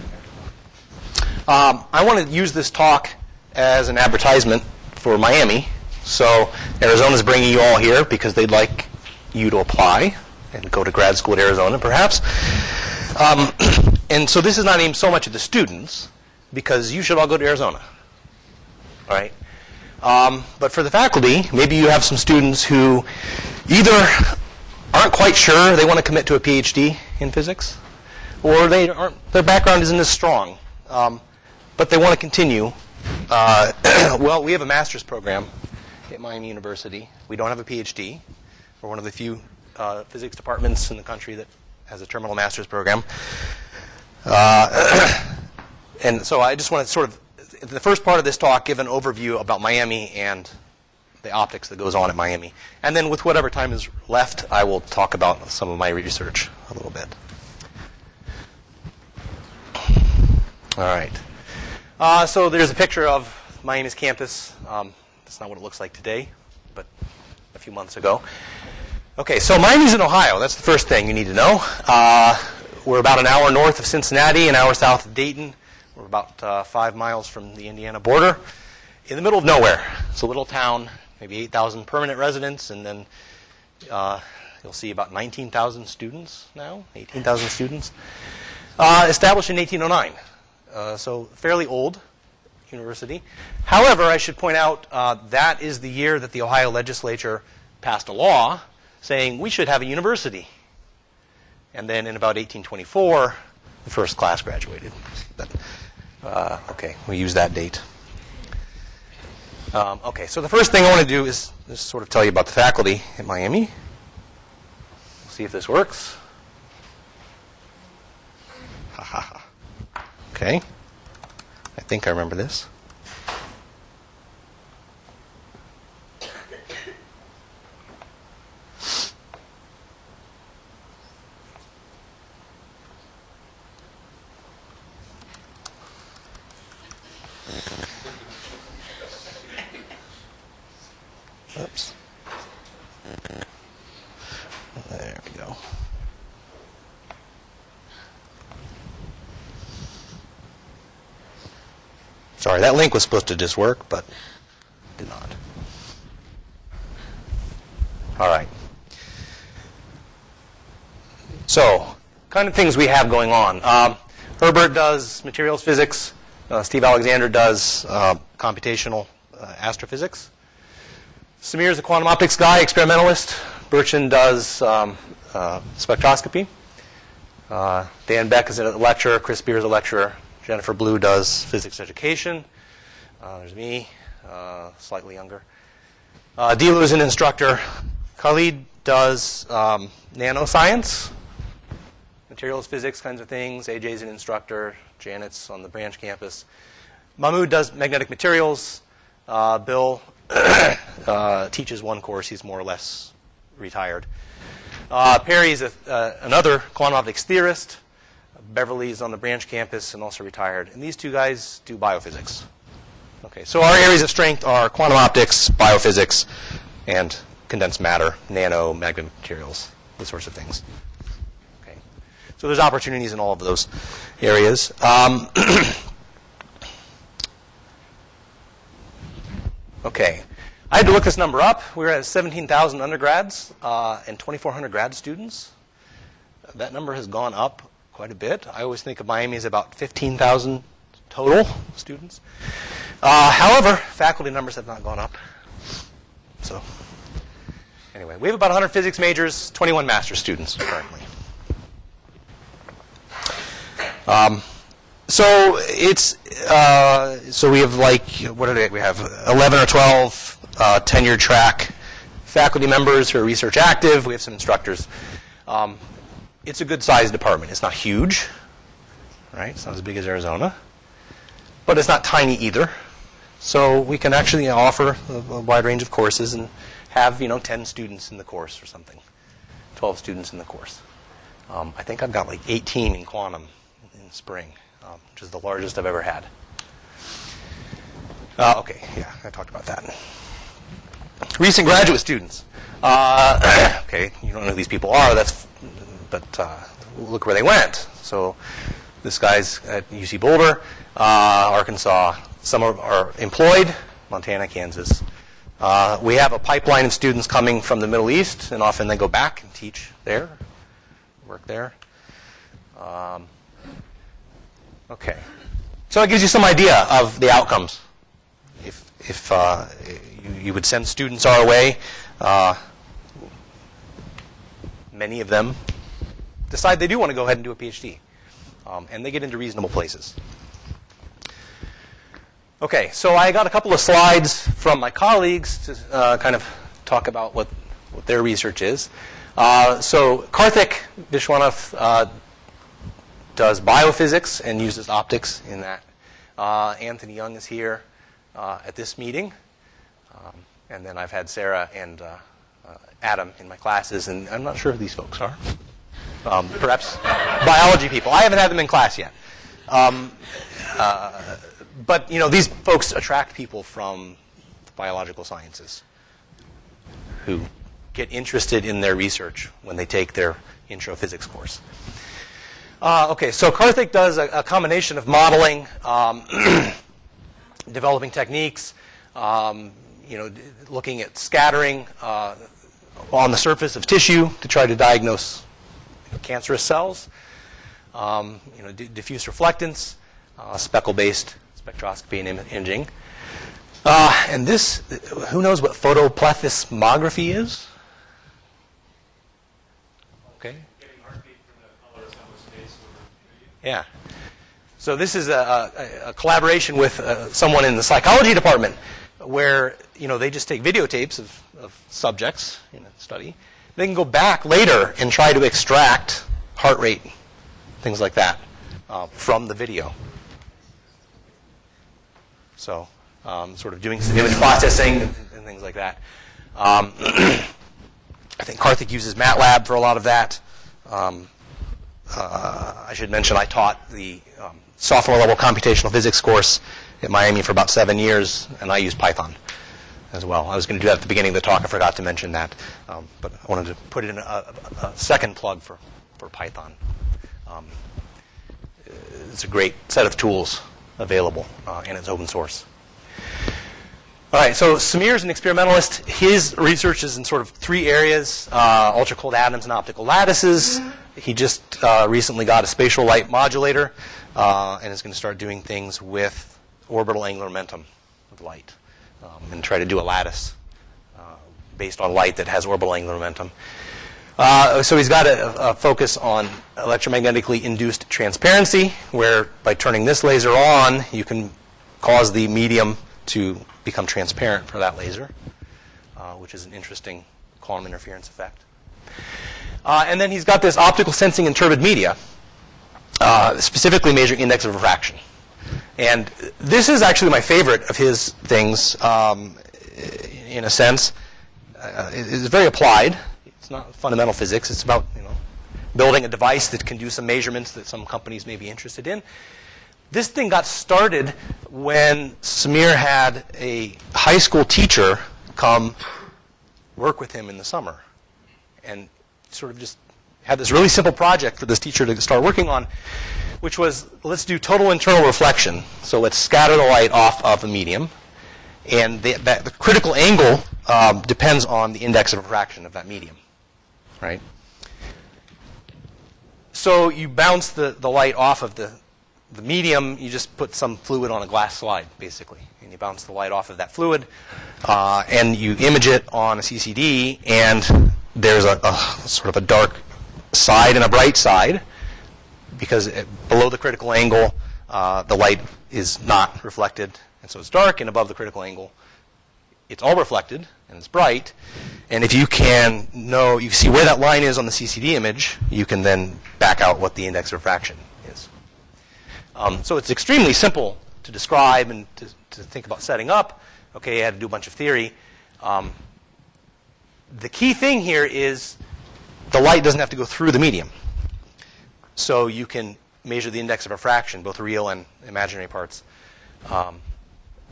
I want to use this talk as an advertisement for Miami. So Arizona's bringing you all here because they'd like you to apply and go to grad school at Arizona, perhaps. And so this is not aimed so much at the students, because you should all go to Arizona. All right? But for the faculty, maybe you have some students who either aren't quite sure they want to commit to a PhD in physics, or their background isn't as strong, but they want to continue. Well, we have a master's program at Miami University. We don't have a PhD. We're one of the few physics departments in the country that has a terminal master's program. And so I just want to sort of, the first part of this talk, give an overview about Miami and the optics that goes on at Miami. And then with whatever time is left, I will talk about some of my research a little bit. All right. So there's a picture of Miami's campus. That's not what it looks like today, but a few months ago. Okay, so Miami's in Ohio. That's the first thing you need to know. We're about an hour north of Cincinnati, an hour south of Dayton. We're about 5 miles from the Indiana border, in the middle of nowhere. It's a little town, maybe 8,000 permanent residents, and then you'll see about 19,000 students now, 18,000 students. Established in 1809, so fairly old university. However, I should point out that is the year that the Ohio legislature passed a law saying we should have a university. And then in about 1824, the first class graduated. Okay, we use that date. Okay, so the first thing I want to do is just sort of tell you about the faculty at Miami. We'll see if this works. Ha ha ha. Okay, I think I remember this. Oops. There we go. Sorry, that link was supposed to just work, but did not. All right. So, kind of things we have going on. Herbert does materials physics. Steve Alexander does computational astrophysics. SAMIR is a quantum optics guy, experimentalist. Bertrand does spectroscopy. Dan Beck is a lecturer. Chris Beer is a lecturer. Jennifer Blue does physics education. There's me, slightly younger. Dilu is an instructor. Khalid does nanoscience, materials physics kinds of things. AJ is an instructor. Janet's on the branch campus. Mahmoud does magnetic materials. Bill teaches one course. He's more or less retired. Perry's another quantum optics theorist. Beverly's on the branch campus and also retired. And these two guys do biophysics. Okay, so our areas of strength are quantum optics, biophysics, and condensed matter, nano, magnetic materials, those sorts of things. Okay, so there's opportunities in all of those areas. Okay, I had to look this number up. We're at 17,000 undergrads and 2,400 grad students. That number has gone up quite a bit. I always think of Miami as about 15,000 total students. However, faculty numbers have not gone up. So anyway, we have about 100 physics majors, 21 master's students currently. So it's so we have like we have 11 or 12 tenured track faculty members who are research active. We have some instructors. It's a good sized department. It's not huge, right? It's not as big as Arizona, but it's not tiny either. So we can actually offer a wide range of courses and have 10 students in the course or something, 12 students in the course. I think I've got like 18 in quantum in spring, which is the largest I've ever had. Okay, yeah, I talked about that. Recent graduate students. Okay, you don't know who these people are, but look where they went. So this guy's at UC Boulder, Arkansas. Some are employed, Montana, Kansas. We have a pipeline of students coming from the Middle East, and often they go back and teach there, work there. Okay. So it gives you some idea of the outcomes. If you would send students our way, many of them decide they do want to go ahead and do a PhD, and they get into reasonable places. Okay, so I got a couple of slides from my colleagues to kind of talk about what their research is. So Karthik Vishwanath does biophysics and uses optics in that. Anthony Young is here at this meeting. And then I've had Sarah and Adam in my classes, and I'm not sure who these folks are. Perhaps biology people. I haven't had them in class yet. But these folks attract people from the biological sciences who get interested in their research when they take their intro physics course. Okay, so Karthik does a combination of modeling, developing techniques, looking at scattering on the surface of tissue to try to diagnose cancerous cells, diffuse reflectance, speckle-based spectroscopy and imaging. And this, who knows what photoplethysmography is? Okay. Getting heartbeat from the color of someone's face over Yeah. So this is a collaboration with someone in the psychology department where, they just take videotapes of subjects in a study. They can go back later and try to extract heart rate, things like that, from the video. So sort of doing some image processing and things like that. I think Karthik uses MATLAB for a lot of that. I should mention I taught the sophomore level computational physics course at Miami for about 7 years, and I used Python as well. I was going to do that at the beginning of the talk. I forgot to mention that. But I wanted to put in a second plug for Python. It's a great set of tools available, and it's open source. All right, so SAMIR is an experimentalist. His research is in sort of 3 areas, ultra-cold atoms and optical lattices. He just recently got a spatial light modulator and is going to start doing things with orbital angular momentum with light and try to do a lattice based on light that has orbital angular momentum. So he's got a focus on electromagnetically induced transparency, where by turning this laser on, you can cause the medium to become transparent for that laser, which is an interesting quantum interference effect. And then he's got this optical sensing in turbid media, specifically measuring index of refraction. And this is actually my favorite of his things, in a sense. It's very applied. It's not fundamental physics. It's about building a device that can do some measurements that some companies may be interested in. This thing got started when SAMIR had a high school teacher come work with him in the summer, and sort of just had this really simple project for this teacher to start working on, which was, let's do total internal reflection. So let's scatter the light off of a medium, and the critical angle depends on the index of refraction of that medium, right? So you bounce the light off of the medium. You just put some fluid on a glass slide, basically, and you bounce the light off of that fluid, and you image it on a CCD, and there's a sort of a dark side and a bright side, because below the critical angle, the light is not reflected, and so it's dark, and above the critical angle, it's all reflected, and it's bright. And if you can you see where that line is on the CCD image, you can then back out what the index of refraction is. So it's extremely simple to describe and to think about setting up. Okay, you had to do a bunch of theory. The key thing here is the light doesn't have to go through the medium. So you can measure the index of refraction, both real and imaginary parts,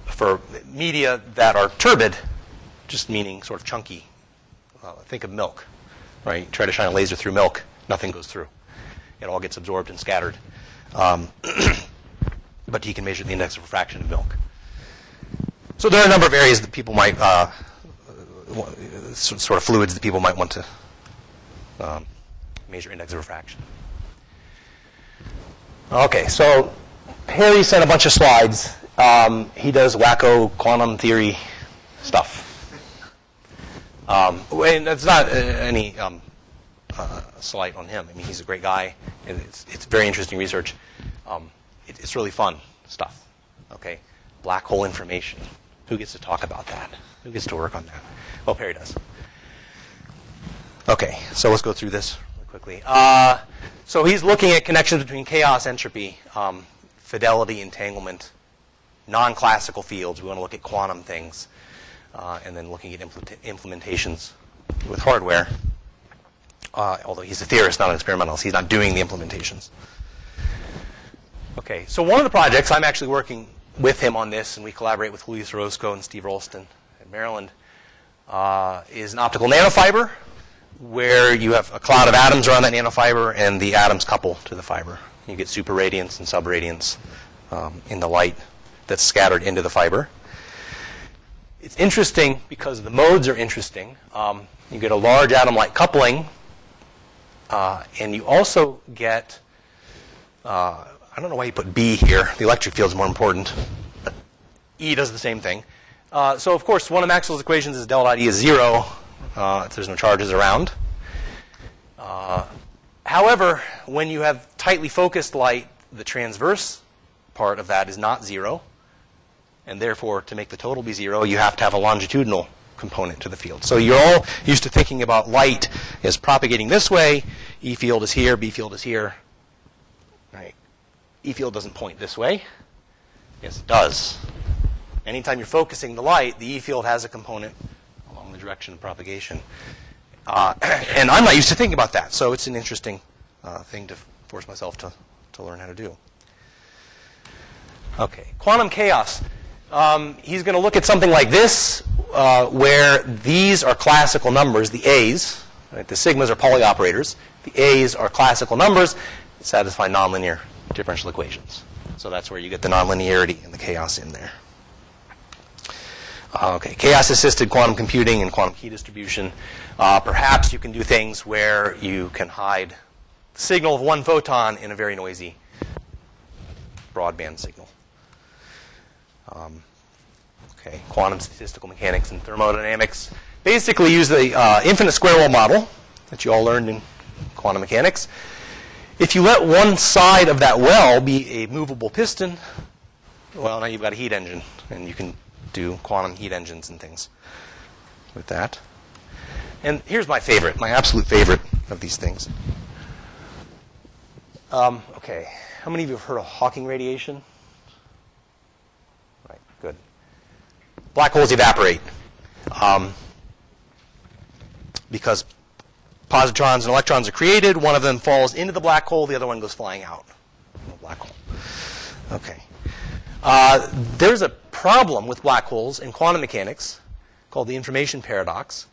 for media that are turbid just meaning sort of chunky. Think of milk, right? You try to shine a laser through milk, nothing goes through. It all gets absorbed and scattered. But you can measure the index of refraction of milk. So there are a number of areas that people might, sort of fluids that people might want to measure index of refraction. Okay, so Harry sent a bunch of slides. He does wacko quantum theory stuff. And that's not any slight on him. I mean, he's a great guy, and it's very interesting research. It's really fun stuff. Okay, black hole information. Who gets to talk about that? Who gets to work on that? Well, Perry does. Okay, so let's go through this really quickly. So he's looking at connections between chaos, entropy, fidelity, entanglement, non-classical fields. We want to look at quantum things, and then looking at implementations with hardware. Although he's a theorist, not an experimentalist. He's not doing the implementations. Okay, so one of the projects, I'm actually working with him on this, and we collaborate with Luis Orozco and Steve Rolston at Maryland, is an optical nanofiber, where you have a cloud of atoms around that nanofiber, and the atoms couple to the fiber. You get superradiance and subradiance in the light that's scattered into the fiber. It's interesting because the modes are interesting. You get a large atom-like coupling, and you also get, I don't know why you put B here. The electric field is more important. But E does the same thing. So, of course, one of Maxwell's equations is del dot E is 0 if there's no charges around. However, when you have tightly focused light, the transverse part of that is not 0. And therefore, to make the total be 0, you have to have a longitudinal component to the field. So you're all used to thinking about light as propagating this way. E field is here, B field is here. Right? E field doesn't point this way. Yes, it does. Anytime you're focusing the light, the E field has a component along the direction of propagation. And I'm not used to thinking about that, so it's an interesting thing to force myself to learn how to do. Okay, quantum chaos. He's going to look at something like this, where these are classical numbers, the A's. Right? The sigmas are Pauli operators. The A's are classical numbers that satisfy nonlinear differential equations. So that's where you get the nonlinearity and the chaos in there. Okay, chaos-assisted quantum computing and quantum key distribution. Perhaps you can do things where you can hide the signal of one photon in a very noisy broadband signal. Okay, quantum statistical mechanics and thermodynamics basically use the infinite square well model that you all learned in quantum mechanics. If you let one side of that well be a movable piston, well, now you've got a heat engine, and you can do quantum heat engines and things with that. And here's my favorite, my absolute favorite of these things. Okay, how many of you have heard of Hawking radiation? Right, good. Black holes evaporate because positrons and electrons are created. One of them falls into the black hole. The other one goes flying out of the black hole. Okay. There's a problem with black holes in quantum mechanics called the information paradox.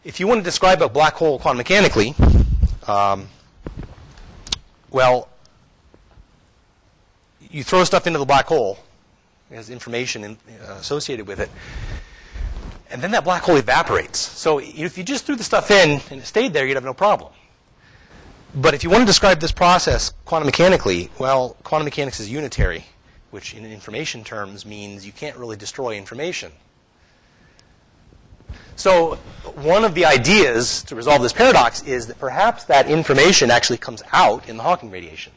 If you want to describe a black hole quantum mechanically, well, you throw stuff into the black hole. It has information associated with it. And then that black hole evaporates. So if you just threw the stuff in and it stayed there, you'd have no problem. But if you want to describe this process quantum mechanically, well, quantum mechanics is unitary, which in information terms means you can't really destroy information. So one of the ideas to resolve this paradox is that perhaps that information actually comes out in the Hawking radiation.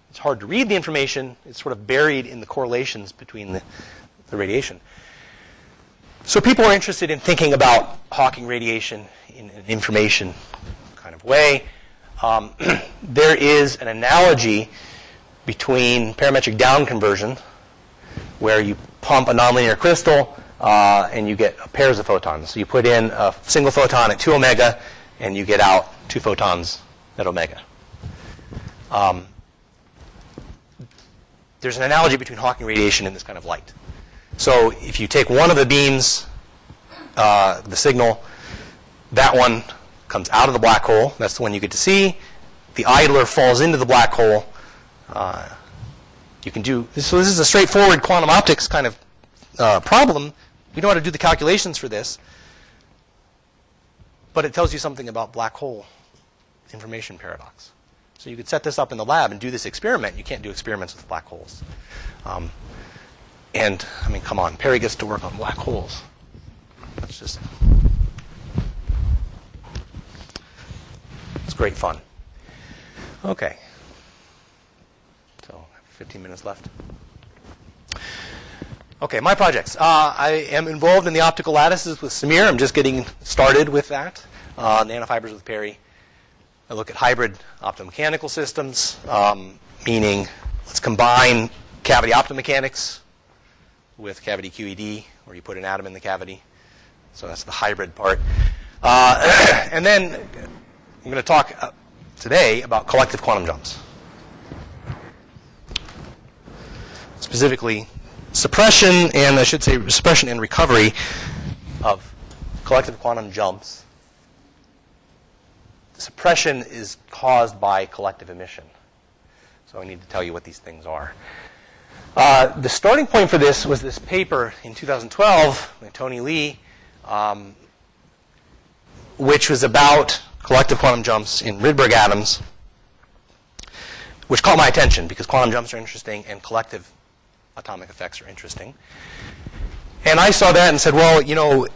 It's hard to read the information. It's sort of buried in the correlations between the radiation. So people are interested in thinking about Hawking radiation in an information kind of way. There is an analogy between parametric down conversion, where you pump a nonlinear crystal and you get pairs of photons. So you put in a single photon at 2 omega, and you get out 2 photons at omega. There's an analogy between Hawking radiation and this kind of light. So if you take one of the beams the signal. That one comes out of the black hole. That's the one you get to see. The idler falls into the black hole. You can do this. So this is a straightforward quantum optics kind of problem. We know how to do the calculations for this. But it tells you something about black hole information paradox. So you could set this up in the lab and do this experiment. You can't do experiments with black holes. And, I mean, come on. Perry gets to work on black holes. That's just... It's great fun. Okay. So, I have 15 minutes left. Okay, my projects. I am involved in the optical lattices with SAMIR. I'm just getting started with that. Nanofibers with Perry. I look at hybrid optomechanical systems, meaning let's combine cavity optomechanics with cavity QED, where you put an atom in the cavity. So that's the hybrid part. And then I'm going to talk today about collective quantum jumps. Specifically, suppression and, I should say, suppression and recovery of collective quantum jumps. Suppression is caused by collective emission. So I need to tell you what these things are. The starting point for this was this paper in 2012 by Tony Lee, which was about collective quantum jumps in Rydberg atoms, which caught my attention because quantum jumps are interesting and collective atomic effects are interesting. And I saw that and said, well, you know,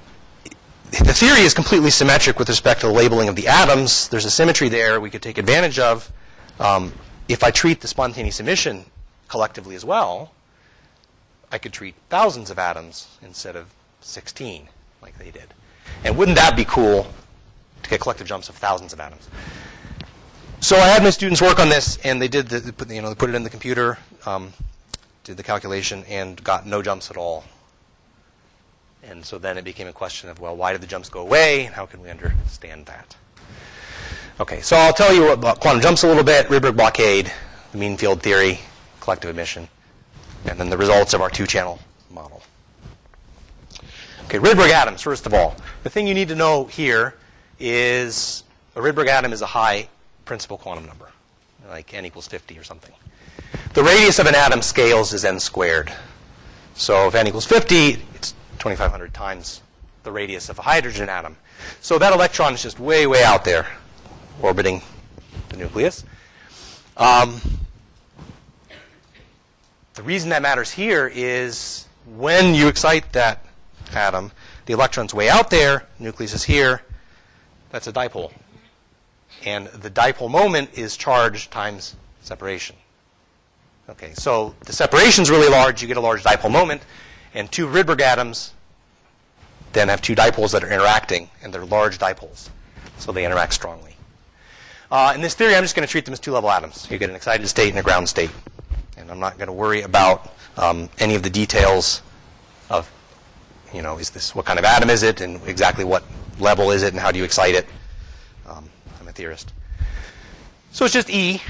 the theory is completely symmetric with respect to the labeling of the atoms. There's a symmetry there we could take advantage of. If I treat the spontaneous emission collectively as well, I could treat thousands of atoms instead of 16 like they did. And wouldn't that be cool to get collective jumps of thousands of atoms? So I had my students work on this, and they did they put it in the computer, did the calculation, and got no jumps at all. And so then it became a question of, well, why did the jumps go away? How can we understand that? Okay, so I'll tell you about quantum jumps a little bit, Rydberg blockade, the mean field theory, collective emission, and then the results of our two-channel model. Okay, Rydberg atoms, first of all. The thing you need to know here is a Rydberg atom is a high principal quantum number, like n equals 50 or something. The radius of an atom scales as n squared. So if n equals 50, it's 2,500 times the radius of a hydrogen atom. So that electron is just way, way out there, orbiting the nucleus. The reason that matters here is when you excite that atom, the electron's way out there, nucleus is here, that's a dipole. And the dipole moment is charge times separation. Okay, so the separation's really large, you get a large dipole moment, and two Rydberg atoms then have two dipoles that are interacting, and they're large dipoles, so they interact strongly. In this theory, I'm just going to treat them as two-level atoms. You get an excited state and a ground state. And I'm not going to worry about any of the details of, you know, is this, what kind of atom is it, and exactly what level is it, and how do you excite it. I'm a theorist. So it's just E,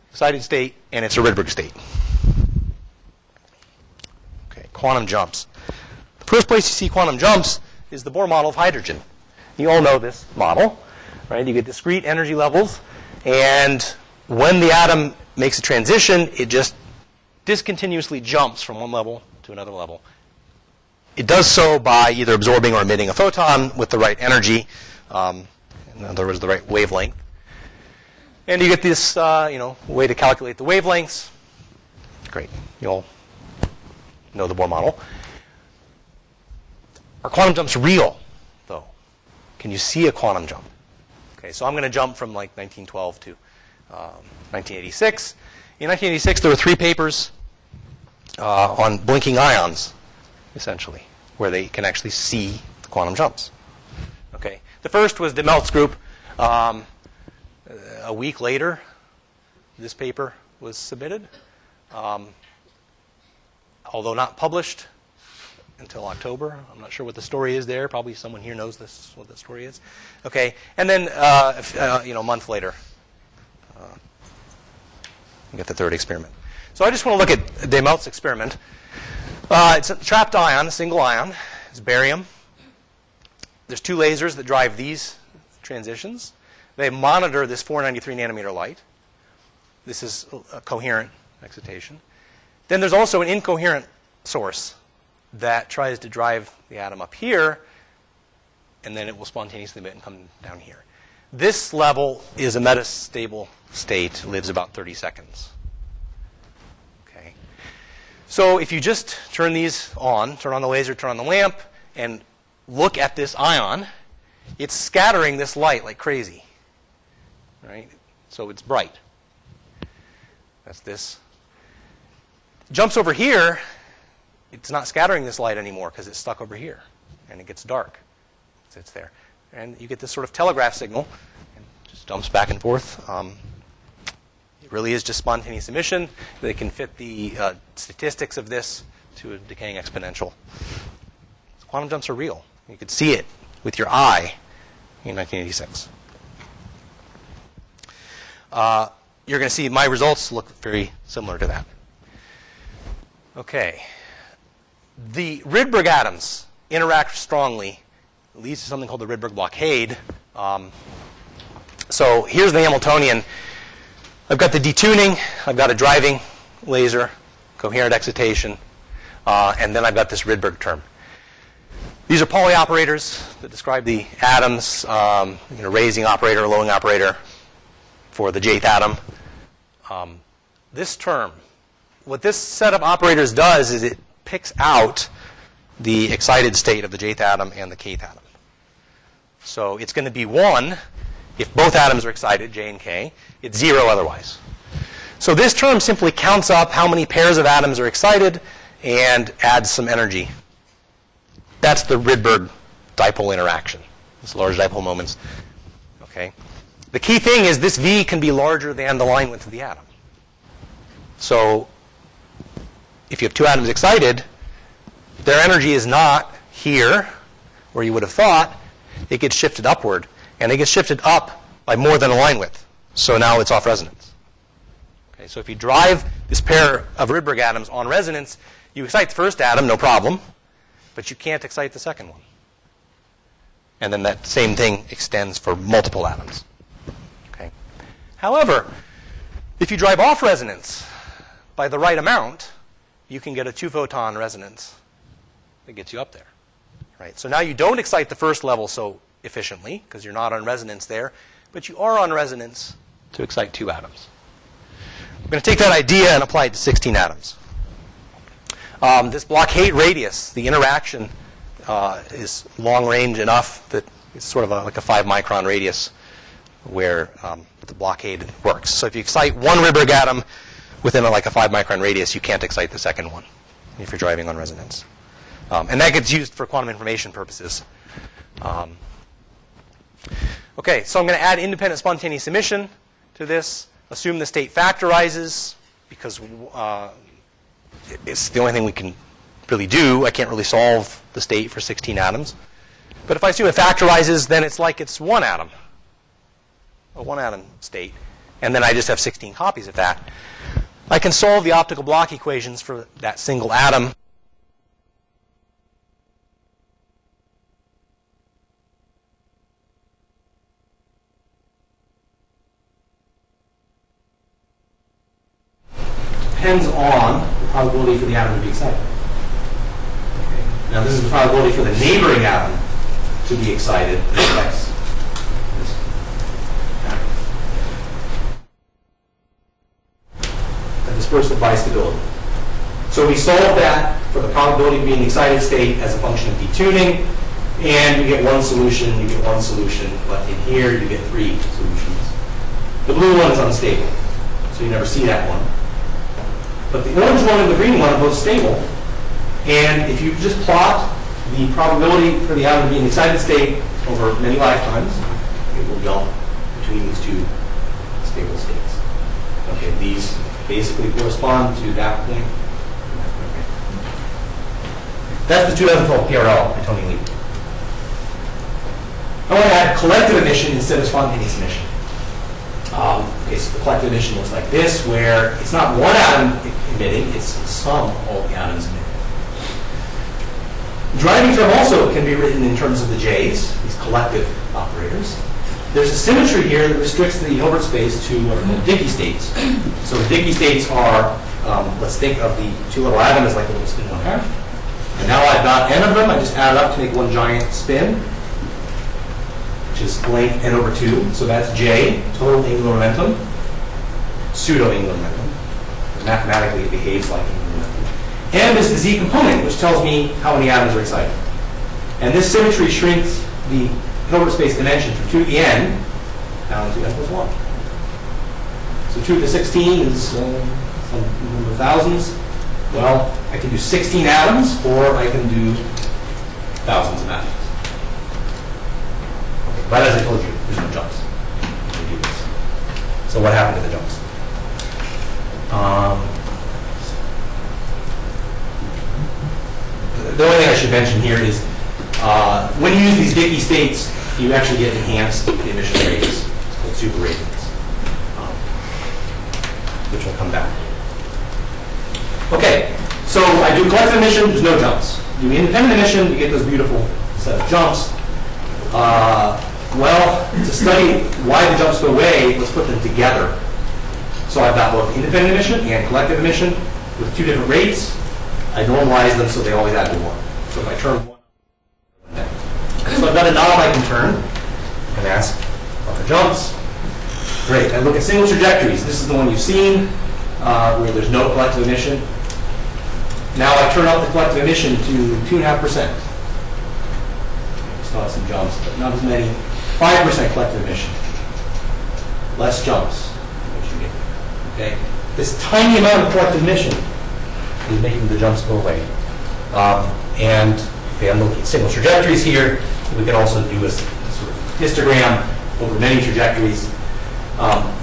excited state, and it's a Rydberg state. Okay, quantum jumps. The first place you see quantum jumps is the Bohr model of hydrogen. You all know this model, right? You get discrete energy levels, and when the atom makes a transition, it just discontinuously jumps from one level to another level. It does so by either absorbing or emitting a photon with the right energy, in other words, the right wavelength. And you get this, way to calculate the wavelengths. Great. You all know the Bohr model. Are quantum jumps real, though? Can you see a quantum jump? Okay, so I'm going to jump from like 1912 to 1986. In 1986, there were 3 papers on blinking ions, essentially, where they can actually see the quantum jumps. Okay, the first was Demelt's group. A week later, this paper was submitted, although not published until October. I'm not sure what the story is there. Probably someone here knows this, what the story is. Okay, and then a month later, you get the third experiment. So I just want to look at Demelt's experiment. It's a trapped ion, a single ion. It's barium. there's two lasers that drive these transitions. They monitor this 493 nanometer light. This is a coherent excitation. Then there's also an incoherent source that tries to drive the atom up here, and then it will spontaneously emit and come down here. This level is a metastable state, lives about 30 seconds. Okay. So if you just turn these on, turn on the laser, turn on the lamp, and look at this ion, it's scattering this light like crazy. Right? So it's bright. That's this. Jumps over here, it's not scattering this light anymore because it's stuck over here, and it gets dark. It sits there. And you get this sort of telegraph signal, and it just jumps back and forth. It really is just spontaneous emission. They can fit the statistics of this to a decaying exponential. Quantum jumps are real. You could see it with your eye in 1986. You're going to see my results look very similar to that. Okay. The Rydberg atoms interact strongly. It leads to something called the Rydberg blockade. So here's the Hamiltonian. I've got the detuning. I've got a driving laser, coherent excitation, and then I've got this Rydberg term. These are Pauli operators that describe the atoms, raising operator, lowering operator for the jth atom. This term, what this set of operators does is it picks out the excited state of the jth atom and the kth atom. So it's going to be 1 if both atoms are excited, J and K. It's 0 otherwise. So this term simply counts up how many pairs of atoms are excited and adds some energy. That's the Rydberg dipole interaction. This large dipole moments. Okay. The key thing is this V can be larger than the line width of the atom. So if you have two atoms excited, their energy is not here, where you would have thought. It gets shifted upward. And it gets shifted up by more than a line width. So now it's off resonance. Okay, so if you drive this pair of Rydberg atoms on resonance, you excite the first atom, no problem. But you can't excite the second one. And then that same thing extends for multiple atoms. Okay. However, if you drive off resonance by the right amount, you can get a 2-photon resonance that gets you up there. Right? So now you don't excite the first level so efficiently because you're not on resonance there, but you are on resonance to excite 2 atoms. I'm going to take that idea and apply it to 16 atoms. This blockade radius, the interaction, is long range enough that it's sort of like a 5-micron radius where the blockade works. So if you excite one Rydberg atom within like a 5-micron radius, you can't excite the second one if you're driving on resonance. And that gets used for quantum information purposes. Okay, so I'm going to add independent spontaneous emission to this. Assume the state factorizes because it's the only thing we can really do. I can't really solve the state for 16 atoms. But if I assume it factorizes, then it's like it's one atom, a one-atom state. And then I just have 16 copies of that. I can solve the optical block equations for that single atom. Depends on the probability for the atom to be excited. Okay. Now this is the probability for the neighboring atom to be excited. That affects this atom. The dispersive bistability. So we solve that for the probability of being the excited state as a function of detuning, and you get one solution, you get one solution, but in here you get 3 solutions. The blue one is unstable, so you never see that one. But the orange one and the green one are both stable. And if you just plot the probability for the atom being excited state over many lifetimes, it will jump between these two stable states. Okay, these basically correspond to that point. That's the 2012 PRL by Tony Lee. I want to add collective emission instead of spontaneous emission. Okay, so the collective emission looks like this, where it's not one atom emitting, it's the sum of all the atoms emitting. Driving term also can be written in terms of the J's, these collective operators. There's a symmetry here that restricts the Hilbert space to what are called Dickey states. So the Dickey states are, let's think of the two little atoms as like a little spin 1/2. And now I've got n of them. I just add it up to make one giant spin, which is length n over 2. So that's J, total angular momentum, pseudo angular momentum. Mathematically, it behaves like angular momentum. M is the Z component, which tells me how many atoms are excited. And this symmetry shrinks the Hilbert space dimension from 2 to the n down to n plus 1. So 2 to the 16 is some number of thousands. Well, I can do 16 atoms, or I can do thousands of atoms. Okay, but as I told you, there's no jumps. So what happened to the jumps? The only thing I should mention here is when you use these Dickey states, you actually get enhanced emission rates. It's called super ratings, which will come back. Okay, so I do collective emission, there's no jumps. Do independent emission, you get those beautiful set of jumps. Well, to study why the jumps go away, let's put them together. So I've got both independent emission and collective emission with two different rates. I normalize them so they always add to 1. So if I turn 1, so I've got a knob I can turn and ask, are there jumps? Great. I look at single trajectories. This is the one you've seen, where there's no collective emission. Now I turn up the collective emission to 2.5%. Still have some jumps, but not as many. 5% collective emission. Less jumps. Okay. This tiny amount of collective emission is making the jumps go away. And okay, I'm looking at single trajectories here. We can also do a sort of histogram over many trajectories.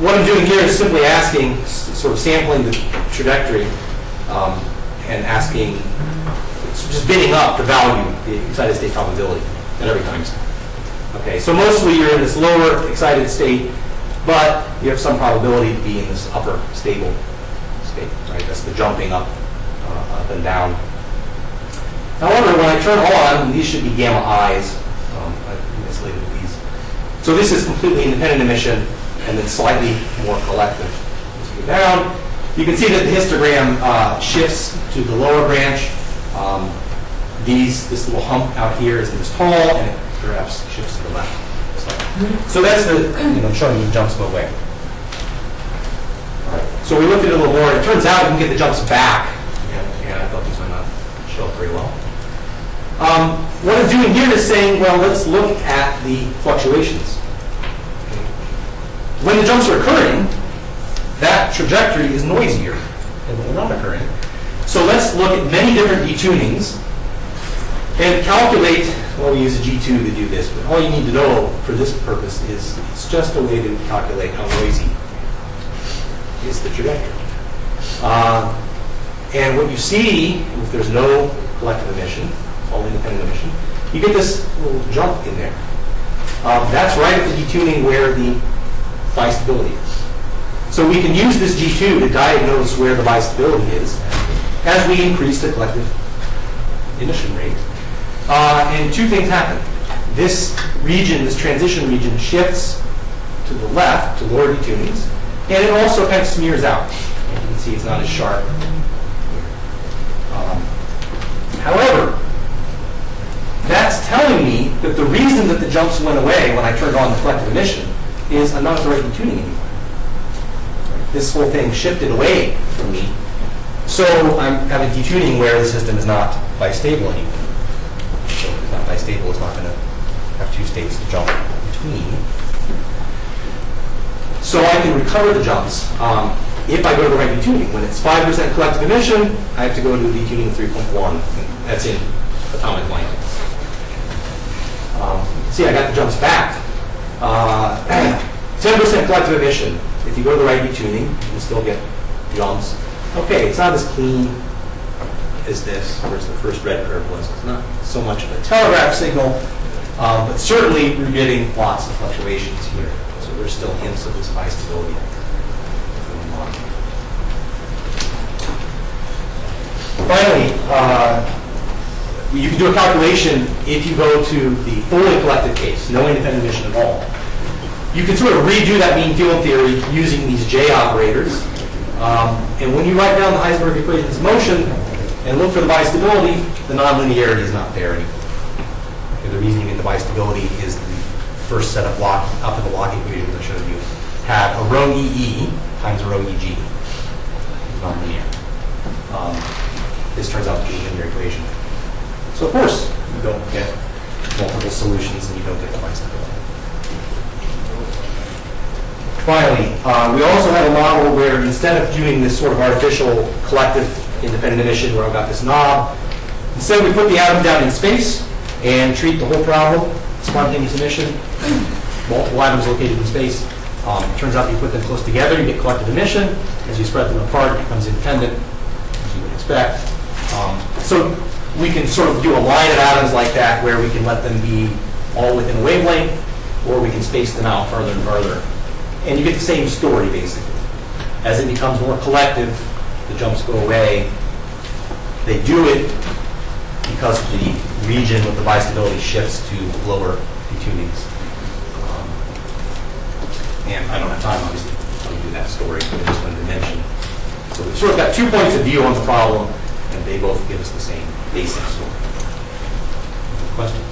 What I'm doing here is simply asking, sort of sampling the trajectory and asking, just bidding up the value, the excited state probability at every time step. Okay, so mostly you're in this lower excited state, but you have some probability to be in this upper stable state, right? That's the jumping up, up and down. However, when I turn on, these should be gamma i's. I mislabeled these. So this is completely independent emission, and then slightly more collective. As you go down, you can see that the histogram shifts to the lower branch. This little hump out here is this tall, and it perhaps shifts to the left. So that's the, showing you the jumps go away. All right. So we looked at it a little more. It turns out we can get the jumps back. And I thought these might not show up very well. What I'm doing here is saying, well, let's look at the fluctuations. Okay. When the jumps are occurring, that trajectory is noisier than when they're not occurring. So let's look at many different detunings and calculate, well, we use a G2 to do this, but all you need to know for this purpose is it's just a way to calculate how noisy is the trajectory. And what you see, if there's no collective emission, all independent emission, you get this little jump in there. That's right at the detuning where the bistability is. So we can use this G2 to diagnose where the bistability is as we increase the collective emission rate. And two things happen. This region, this transition region, shifts to the left, to lower detunings, and it also kind of smears out. You can see it's not as sharp. However, that's telling me that the reason that the jumps went away when I turned on the collective emission is I'm not at the right detuning anymore. This whole thing shifted away from me. So I'm having detuning where the system is not bistable anymore. So if it's not bistable, it's not going to have two states to jump between. So I can recover the jumps if I go to the right detuning. When it's 5% collective emission, I have to go to a detuning of 3.1. That's in atomic length. See, I got the jumps back. 10% collective emission. If you go to the right detuning, you can still get jumps. Okay, it's not as clean as this, whereas the first red curve was. It's not so much of a telegraph signal, but certainly we're getting lots of fluctuations here. So there's still hints of this bistability going on. Finally, you can do a calculation if you go to the fully collected case, no independent emission at all. You can sort of redo that mean field theory using these J operators. And when you write down the Heisenberg equations in motion and look for the bistability, the nonlinearity is not there anymore. Okay, the reason you get the bistability is the first set of optical lock equations I showed you had a rho EE times a rho EG. Nonlinear. This turns out to be a linear equation. So of course, you don't get multiple solutions and you don't get the bistability. Finally, we also have a model where instead of doing this sort of artificial collective independent emission where I've got this knob, instead we put the atom down in space and treat the whole problem, spontaneous emission, multiple atoms located in space. It turns out you put them close together, you get collective emission. As you spread them apart, it becomes independent, as you would expect. So we can sort of do a line of atoms like that where we can let them be all within a wavelength, or we can space them out further and further. And you get the same story, basically. As it becomes more collective, the jumps go away. They do it because the region with the bistability shifts to lower tunings. And I don't have time, obviously, to do that story, but I just wanted to mention. So we've sort of got 2 points of view on the problem, and they both give us the same basic story. Questions?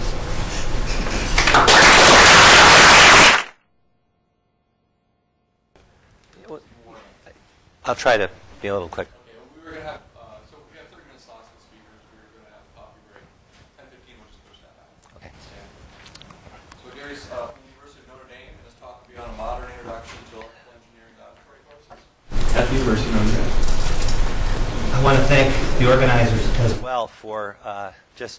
I'll try to be a little quick. Okay, well, we were going to have, so we have 30 minutes slots with speakers. We were going to have a coffee break. 10:15, we'll just push that out. Okay. So Gary's from the University of Notre Dame, and his talk will be on a modern introduction to electrical engineering laboratory courses. At the University of Notre Dame. I want to thank the organizers as well for just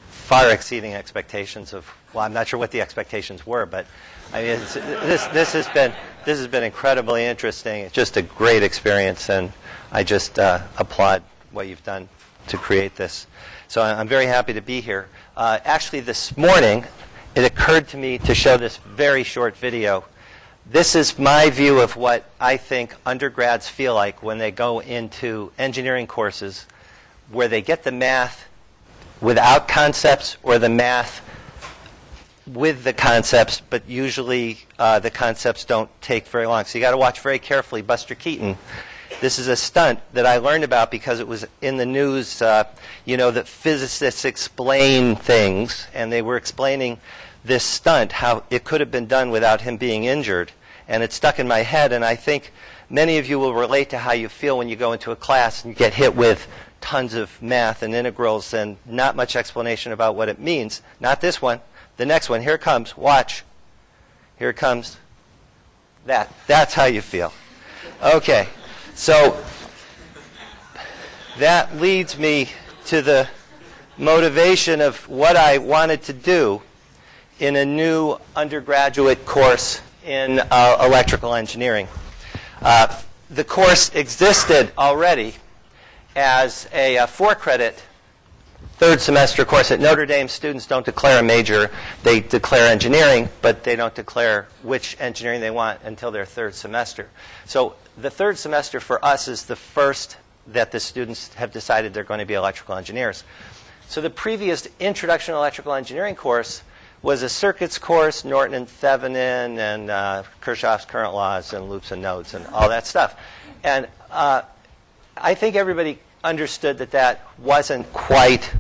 far exceeding expectations of, well, I'm not sure what the expectations were, but I mean, this has been incredibly interesting. It's just a great experience, and I just applaud what you've done to create this. So I'm very happy to be here. Actually, this morning, it occurred to me to show this very short video. This is my view of what I think undergrads feel like when they go into engineering courses where they get the math without concepts or the math with the concepts, but usually the concepts don't take very long. So you got to watch very carefully. Buster Keaton. This is a stunt that I learned about because it was in the news, that physicists explain things, and they were explaining this stunt, how it could have been done without him being injured. And it stuck in my head, and I think many of you will relate to how you feel when you go into a class and you get hit with tons of math and integrals and not much explanation about what it means. Not this one. The next one. Here it comes. Watch. Here it comes. That's how you feel. Okay. So that leads me to the motivation of what I wanted to do in a new undergraduate course in electrical engineering. The course existed already as a 4-credit third semester course. At Notre Dame, students don't declare a major. They declare engineering, but they don't declare which engineering they want until their third semester. So the third semester for us is the first that the students have decided they're going to be electrical engineers. So the previous Introduction to Electrical Engineering course was a circuits course, Norton and Thevenin, and Kirchhoff's current laws, and loops and nodes, and all that stuff. And I think everybody understood that that wasn't quite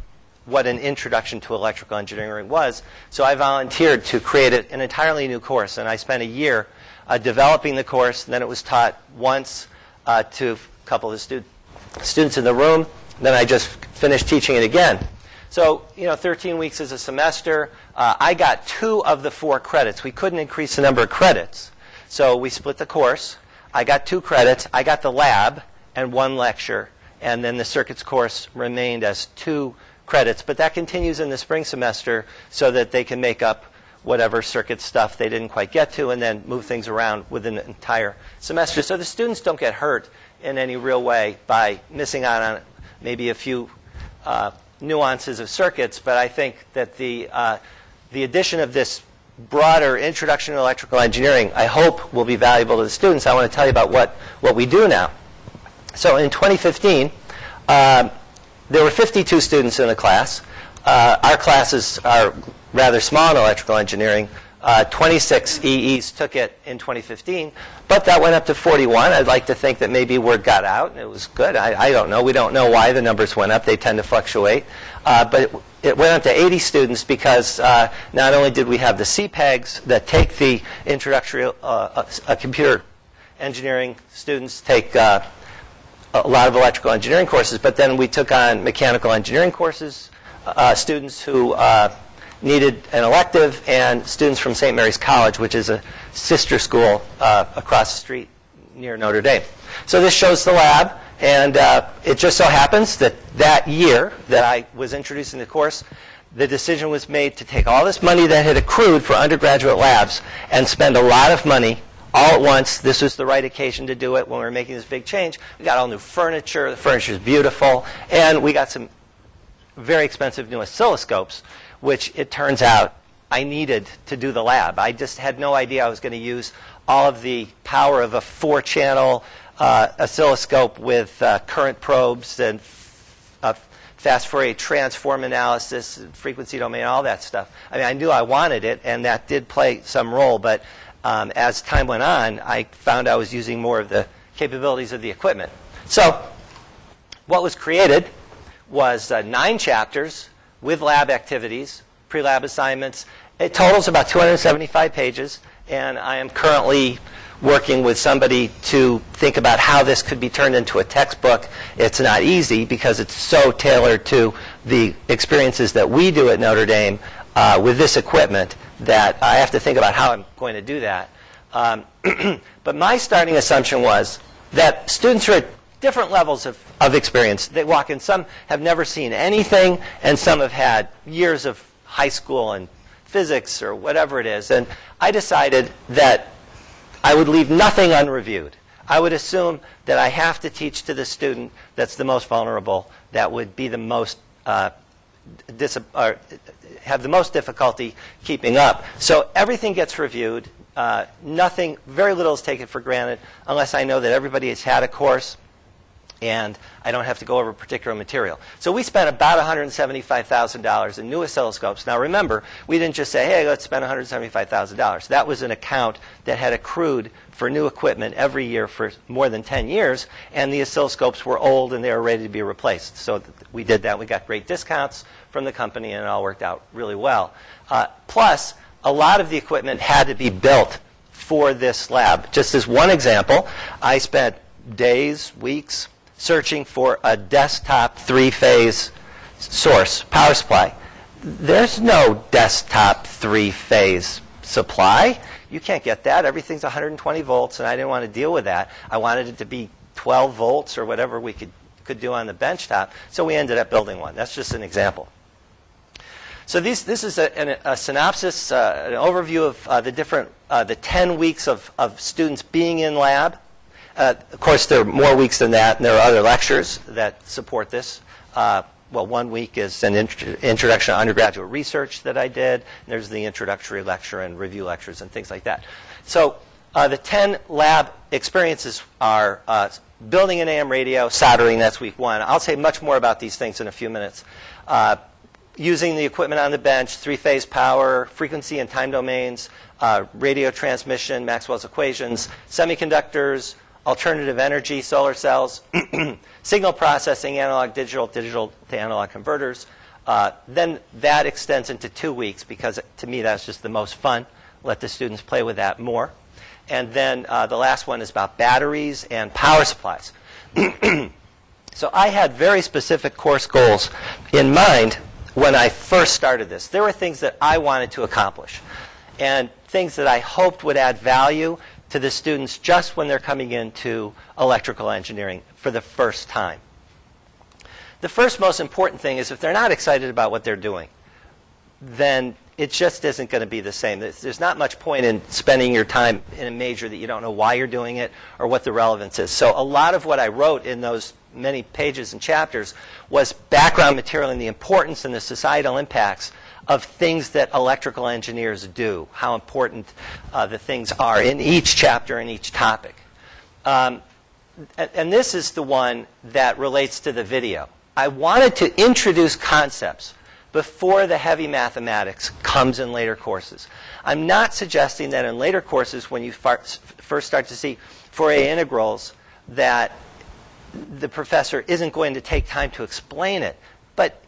what an introduction to electrical engineering was. So I volunteered to create an entirely new course, and I spent a year developing the course. And then it was taught once to a couple of the students in the room. Then I just finished teaching it again. So, 13 weeks is a semester. I got 2 of the 4 credits. We couldn't increase the number of credits. So we split the course. I got 2 credits. I got the lab and 1 lecture. And then the circuits course remained as 2 credits. But that continues in the spring semester so that they can make up whatever circuit stuff they didn't quite get to and then move things around within the entire semester. So the students don't get hurt in any real way by missing out on maybe a few nuances of circuits. But I think that the addition of this broader introduction to electrical engineering, I hope, will be valuable to the students. I want to tell you about what we do now. So in 2015, there were 52 students in the class. our classes are rather small in electrical engineering. 26 EEs took it in 2015, but that went up to 41. I'd like to think that maybe word got out and it was good. I don't know. We don't know why the numbers went up. They tend to fluctuate. But it went up to 80 students because not only did we have the CPEGs that take the introductory computer engineering students take a lot of electrical engineering courses, but then we took on mechanical engineering courses, students who needed an elective, and students from St. Mary's College, which is a sister school across the street near Notre Dame. So this shows the lab, and it just so happens that that year that I was introducing the course, the decision was made to take all this money that had accrued for undergraduate labs and spend a lot of money all at once. This was the right occasion to do it when we were making this big change. We got all new furniture. The furniture is beautiful. And we got some very expensive new oscilloscopes, which it turns out I needed to do the lab. I just had no idea I was going to use all of the power of a 4-channel oscilloscope with current probes and fast Fourier transform analysis, frequency domain, all that stuff. I mean, I knew I wanted it, and that did play some role. But as time went on, I found I was using more of the capabilities of the equipment. So what was created was 9 chapters with lab activities, pre-lab assignments. It totals about 275 pages, and I am currently working with somebody to think about how this could be turned into a textbook. It's not easy because it's so tailored to the experiences that we do at Notre Dame with this equipment that I have to think about how I'm going to do that. But my starting assumption was that students are at different levels of experience. They walk in, some have never seen anything, and some have had years of high school and physics or whatever it is. And I decided that I would leave nothing unreviewed. I would assume that I have to teach to the student that's the most vulnerable, that would be the most have the most difficulty keeping up. So everything gets reviewed. Nothing, very little is taken for granted unless I know that everybody has had a course and I don't have to go over particular material. So we spent about $175,000 in new oscilloscopes. Now remember, we didn't just say, hey, let's spend $175,000. That was an account that had accrued for new equipment every year for more than 10 years, and the oscilloscopes were old and they were ready to be replaced. So we did that. We got great discounts from the company, and it all worked out really well. Plus, a lot of the equipment had to be built for this lab. Just as one example, I spent days, weeks, searching for a desktop 3-phase source, power supply. There's no desktop 3-phase supply. You can't get that. Everything's 120 volts, and I didn't want to deal with that. I wanted it to be 12 volts or whatever we could do on the benchtop, so we ended up building one. That's just an example. So this is a synopsis, an overview of the 10 weeks of students being in lab. Of course, there are more weeks than that, and there are other lectures that support this. Well, 1 week is an introduction to undergraduate research that I did. There's the introductory lecture and review lectures and things like that. So the 10 lab experiences are building an AM radio, soldering, that's week 1. I'll say much more about these things in a few minutes. Using the equipment on the bench, 3-phase power, frequency and time domains, radio transmission, Maxwell's equations, semiconductors, alternative energy, solar cells, signal processing, analog, digital to analog converters. Then that extends into 2 weeks because to me that's just the most fun. Let the students play with that more. And then the last one is about batteries and power supplies. So I had very specific course goals in mind when I first started this. There were things that I wanted to accomplish and things that I hoped would add value to the students just when they're coming into electrical engineering for the first time. The first most important thing is if they're not excited about what they're doing, then it just isn't going to be the same. There's not much point in spending your time in a major that you don't know why you're doing it or what the relevance is. So a lot of what I wrote in those many pages and chapters was background material and the importance and the societal impacts of things that electrical engineers do, how important the things are in each chapter and each topic. And this is the one that relates to the video. I wanted to introduce concepts before the heavy mathematics comes in later courses. I'm not suggesting that in later courses, when you first start to see Fourier integrals, that the professor isn't going to take time to explain it. But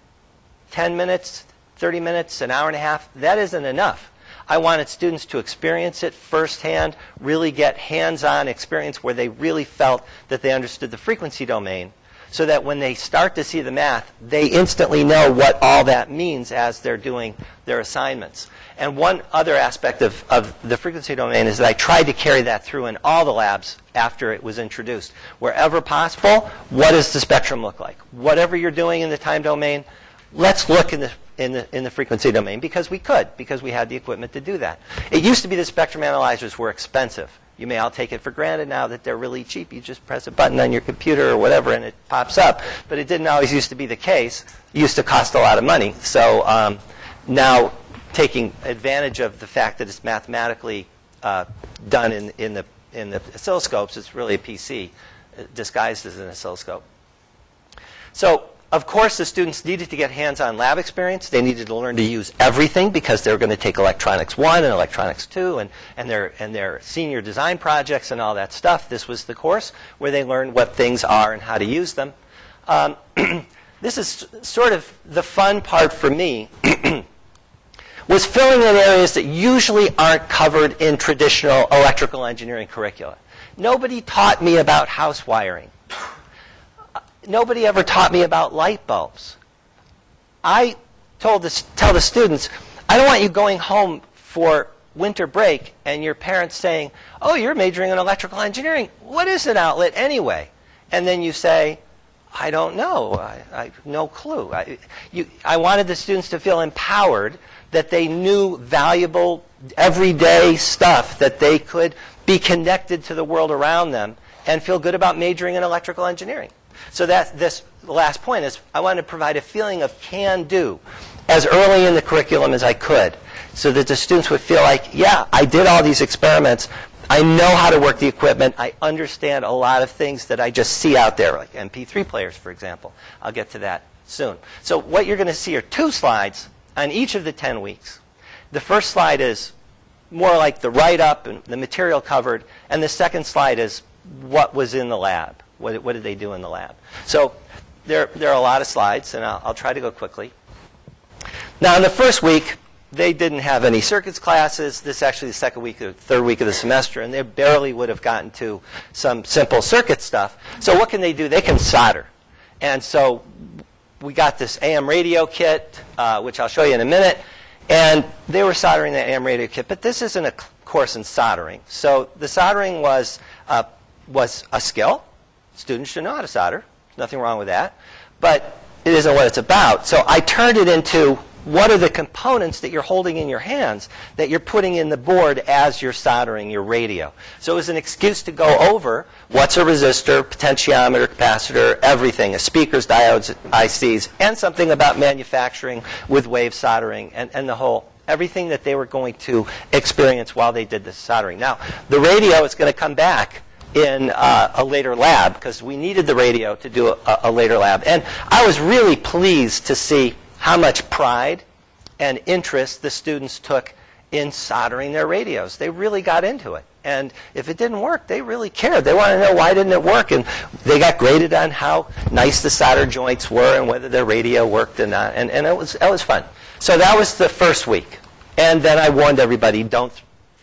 10 minutes, 30 minutes, an hour and a half, that isn't enough. I wanted students to experience it firsthand, really get hands-on experience where they really felt that they understood the frequency domain, so that when they start to see the math, they instantly know what all that means as they're doing their assignments. And one other aspect of the frequency domain is that I tried to carry that through in all the labs after it was introduced. Wherever possible, what does the spectrum look like? Whatever you're doing in the time domain, let's look in the frequency domain, because we had the equipment to do that. It used to be the spectrum analyzers were expensive. You may all take it for granted now that they're really cheap. You just press a button on your computer or whatever and it pops up. But it didn't always used to be the case. It used to cost a lot of money. So now taking advantage of the fact that it's mathematically done in the oscilloscopes, it's really a PC disguised as an oscilloscope. So of course, the students needed to get hands-on lab experience. They needed to learn to use everything because they were going to take Electronics 1 and Electronics 2 and their senior design projects and all that stuff. This was the course where they learned what things are and how to use them. This is sort of the fun part for me, was filling in areas that usually aren't covered in traditional electrical engineering curricula. Nobody taught me about house wiring. Nobody ever taught me about light bulbs. I tell the students, I don't want you going home for winter break and your parents saying, oh, you're majoring in electrical engineering. What is an outlet anyway? And then you say, I don't know. I no clue. I wanted the students to feel empowered, that they knew valuable, everyday stuff, that they could be connected to the world around them and feel good about majoring in electrical engineering. So the last point is I wanted to provide a feeling of can-do as early in the curriculum as I could, so that the students would feel like, yeah, I did all these experiments. I know how to work the equipment. I understand a lot of things that I just see out there, like MP3 players, for example. I'll get to that soon. So what you're going to see are 2 slides on each of the 10 weeks. The first slide is more like the write-up and the material covered, and the second slide is what was in the lab. What did they do in the lab? So there are a lot of slides, and I'll try to go quickly. Now, in the first week, they didn't have any circuits classes. This is actually the second week or third week of the semester, and they barely would have gotten to some simple circuit stuff. So what can they do? They can solder. And so we got this AM radio kit, which I'll show you in a minute, and they were soldering the AM radio kit. But this isn't a course in soldering. So the soldering was a skill. Students should know how to solder. Nothing wrong with that. But it isn't what it's about. So I turned it into what are the components that you're holding in your hands that you're putting in the board as you're soldering your radio. So it was an excuse to go over what's a resistor, potentiometer, capacitor, everything, speakers, diodes, ICs, and something about manufacturing with wave soldering and the whole, everything that they were going to experience while they did the soldering. Now, the radio is going to come back in a later lab, because we needed the radio to do a later lab. And I was really pleased to see how much pride and interest the students took in soldering their radios. They really got into it. And if it didn't work, they really cared. They wanted to know why didn't it work. And they got graded on how nice the solder joints were and whether their radio worked or not. And it was fun. So that was the first week. And then I warned everybody, don't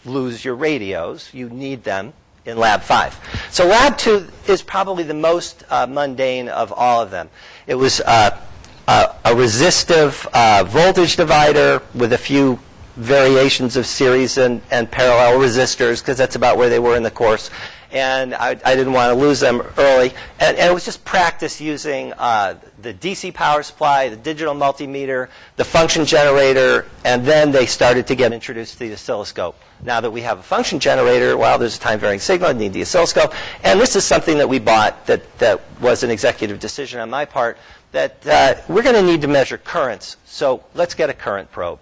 lose your radios. You need them in Lab 5. So Lab 2 is probably the most mundane of all of them. It was a resistive voltage divider with a few variations of series and parallel resistors, because that's about where they were in the course. And I didn't want to lose them early. And it was just practice using the DC power supply, the digital multimeter, the function generator, and then they started to get introduced to the oscilloscope. Now that we have a function generator, well, there's a time-varying signal, you need the oscilloscope. And this is something that we bought that was an executive decision on my part, that we're going to need to measure currents. So let's get a current probe.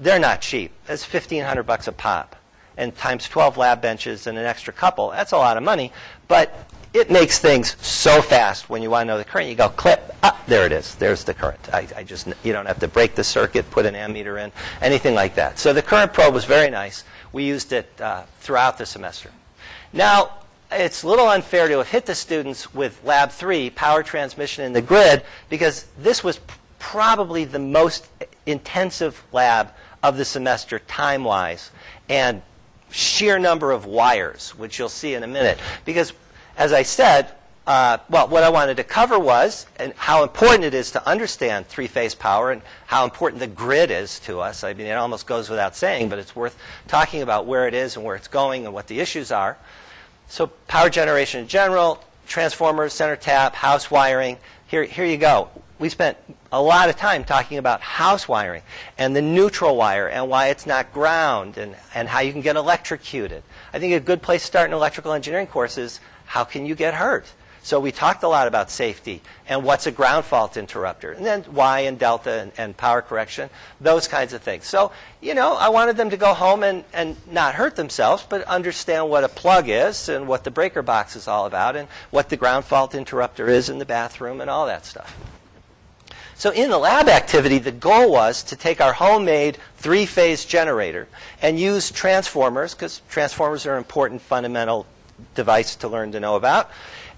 They're not cheap. It's $1,500 a pop. And times 12 lab benches and an extra couple, that's a lot of money. But it makes things so fast when you want to know the current. You go clip, there it is. There's the current. You don't have to break the circuit, put an ammeter in, anything like that. So the current probe was very nice. We used it throughout the semester. Now, it's a little unfair to have hit the students with Lab 3, power transmission in the grid, because this was probably the most intensive lab of the semester time-wise, and sheer number of wires, which you'll see in a minute. Because, as I said, what I wanted to cover was and how important it is to understand three-phase power and how important the grid is to us. I mean, it almost goes without saying, but it's worth talking about where it is and where it's going and what the issues are. So power generation in general, transformers, center tap, house wiring. Here you go. We spent a lot of time talking about house wiring and the neutral wire and why it's not ground and how you can get electrocuted. I think a good place to start an electrical engineering course is how can you get hurt? So we talked a lot about safety and what's a ground fault interrupter, and then Y and delta and power correction, those kinds of things. So, I wanted them to go home and not hurt themselves, but understand what a plug is and what the breaker box is all about and what the ground fault interrupter is in the bathroom and all that stuff. So in the lab activity, the goal was to take our homemade three-phase generator and use transformers, because transformers are an important fundamental device to learn to know about,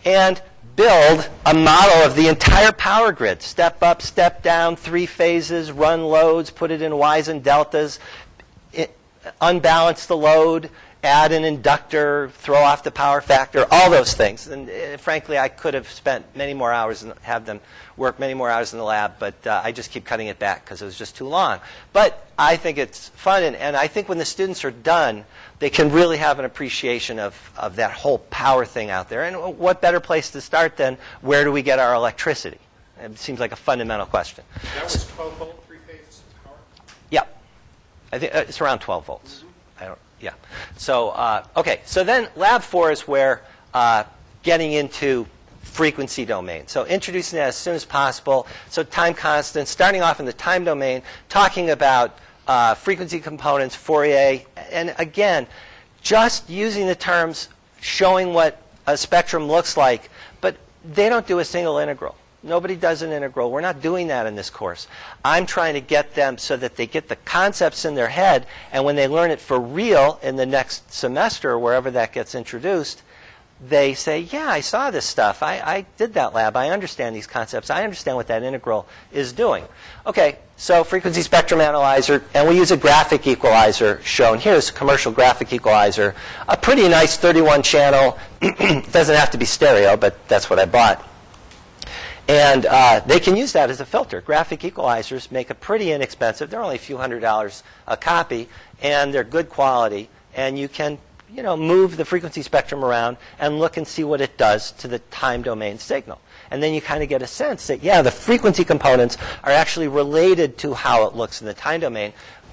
and build a model of the entire power grid. Step up, step down, three phases, run loads, put it in Ys and deltas, unbalance the load, add an inductor, throw off the power factor, all those things. And frankly, I could have spent many more hours and have them work many more hours in the lab, but I just keep cutting it back because it was just too long. But I think it's fun, and I think when the students are done, they can really have an appreciation of that whole power thing out there. And what better place to start than where do we get our electricity? It seems like a fundamental question. That was 12 volt three-phase power? Yeah. I think it's around 12 volts. Yeah. So, okay. So then Lab 4 is where getting into frequency domain. So introducing that as soon as possible. So time constant, starting off in the time domain, talking about frequency components, Fourier, and again, just using the terms, showing what a spectrum looks like, but they don't do a single integral. Nobody does an integral. We're not doing that in this course. I'm trying to get them so that they get the concepts in their head, and when they learn it for real in the next semester, wherever that gets introduced, they say, yeah, I saw this stuff. I did that lab. I understand these concepts. I understand what that integral is doing. Okay, so frequency spectrum analyzer, and we use a graphic equalizer shown here. It's a commercial graphic equalizer. A pretty nice 31-channel. It doesn't have to be stereo, but that's what I bought. And they can use that as a filter. Graphic equalizers make a pretty inexpensive. They're only a few $100s a copy, and they're good quality. And you can move the frequency spectrum around and look and see what it does to the time domain signal. And then you kind of get a sense that, yeah, the frequency components are actually related to how it looks in the time domain.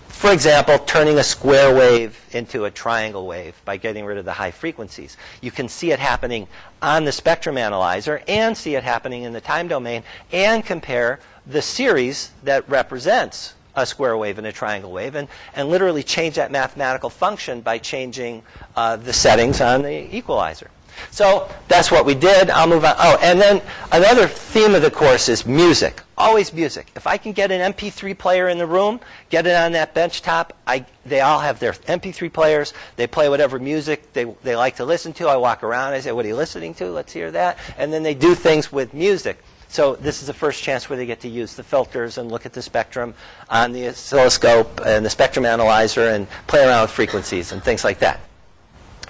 For example, turning a square wave into a triangle wave by getting rid of the high frequencies. You can see it happening on the spectrum analyzer and see it happening in the time domain and compare the series that represents a square wave and a triangle wave, and literally change that mathematical function by changing the settings on the equalizer. So that's what we did. I'll move on. Oh, and then another theme of the course is music. Always music. If I can get an MP3 player in the room, get it on that bench top, they all have their MP3 players. They play whatever music they like to listen to. I walk around. I say, what are you listening to? Let's hear that. And then they do things with music. So this is the first chance where they get to use the filters and look at the spectrum on the oscilloscope and the spectrum analyzer and play around with frequencies and things like that.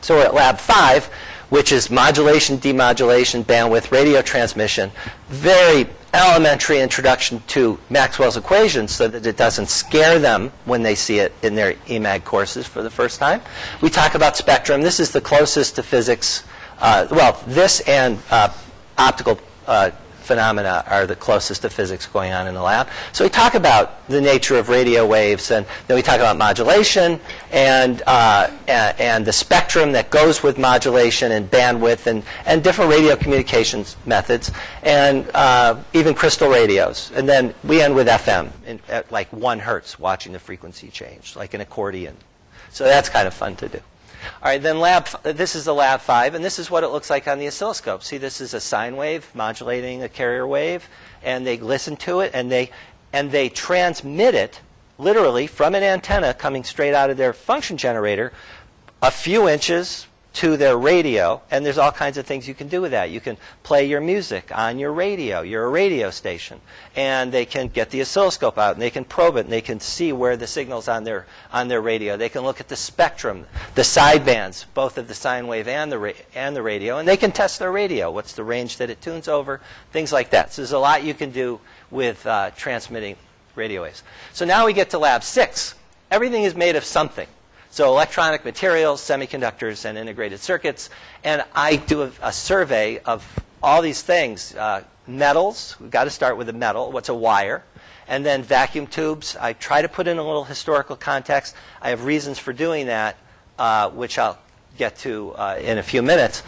So we're at Lab 5, which is modulation, demodulation, bandwidth, radio transmission. Very elementary introduction to Maxwell's equations so that it doesn't scare them when they see it in their EMAG courses for the first time. We talk about spectrum. This is the closest to physics. Well, this and optical phenomena are the closest to physics going on in the lab. So we talk about the nature of radio waves, and then we talk about modulation and the spectrum that goes with modulation and bandwidth and different radio communications methods, and even crystal radios. And then we end with FM at like 1 hertz, watching the frequency change, like an accordion. So that's kind of fun to do. All right, then this is the lab 5, and this is what it looks like on the oscilloscope. See, this is a sine wave modulating a carrier wave, and they listen to it, and they transmit it literally from an antenna coming straight out of their function generator a few inches to their radio, and there's all kinds of things you can do with that. You can play your music on your radio. You're a radio station, and they can get the oscilloscope out, and they can probe it, and they can see where the signal's on their radio. They can look at the spectrum, the sidebands, both of the sine wave and the radio, and they can test their radio. What's the range that it tunes over? Things like that. So there's a lot you can do with transmitting radio waves. So now we get to lab 6. Everything is made of something. So electronic materials, semiconductors, and integrated circuits. And I do a survey of all these things. Metals, we've got to start with a metal. What's a wire? And then vacuum tubes. I try to put in a little historical context. I have reasons for doing that, which I'll get to in a few minutes.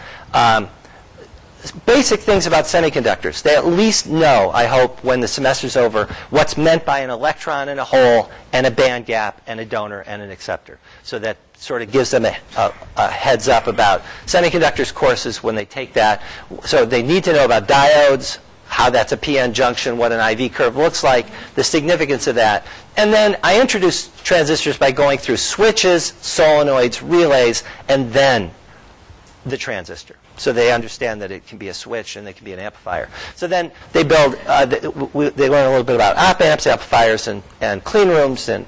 Basic things about semiconductors. They at least know, I hope, when the semester's over, what's meant by an electron and a hole and a band gap and a donor and an acceptor. So that sort of gives them a heads up about semiconductors courses when they take that. So they need to know about diodes, how that's a p-n junction, what an IV curve looks like, the significance of that. And then I introduce transistors by going through switches, solenoids, relays, and then the transistor. So they understand that it can be a switch and it can be an amplifier. So then they build, they learn a little bit about op amps, amplifiers, and clean rooms, and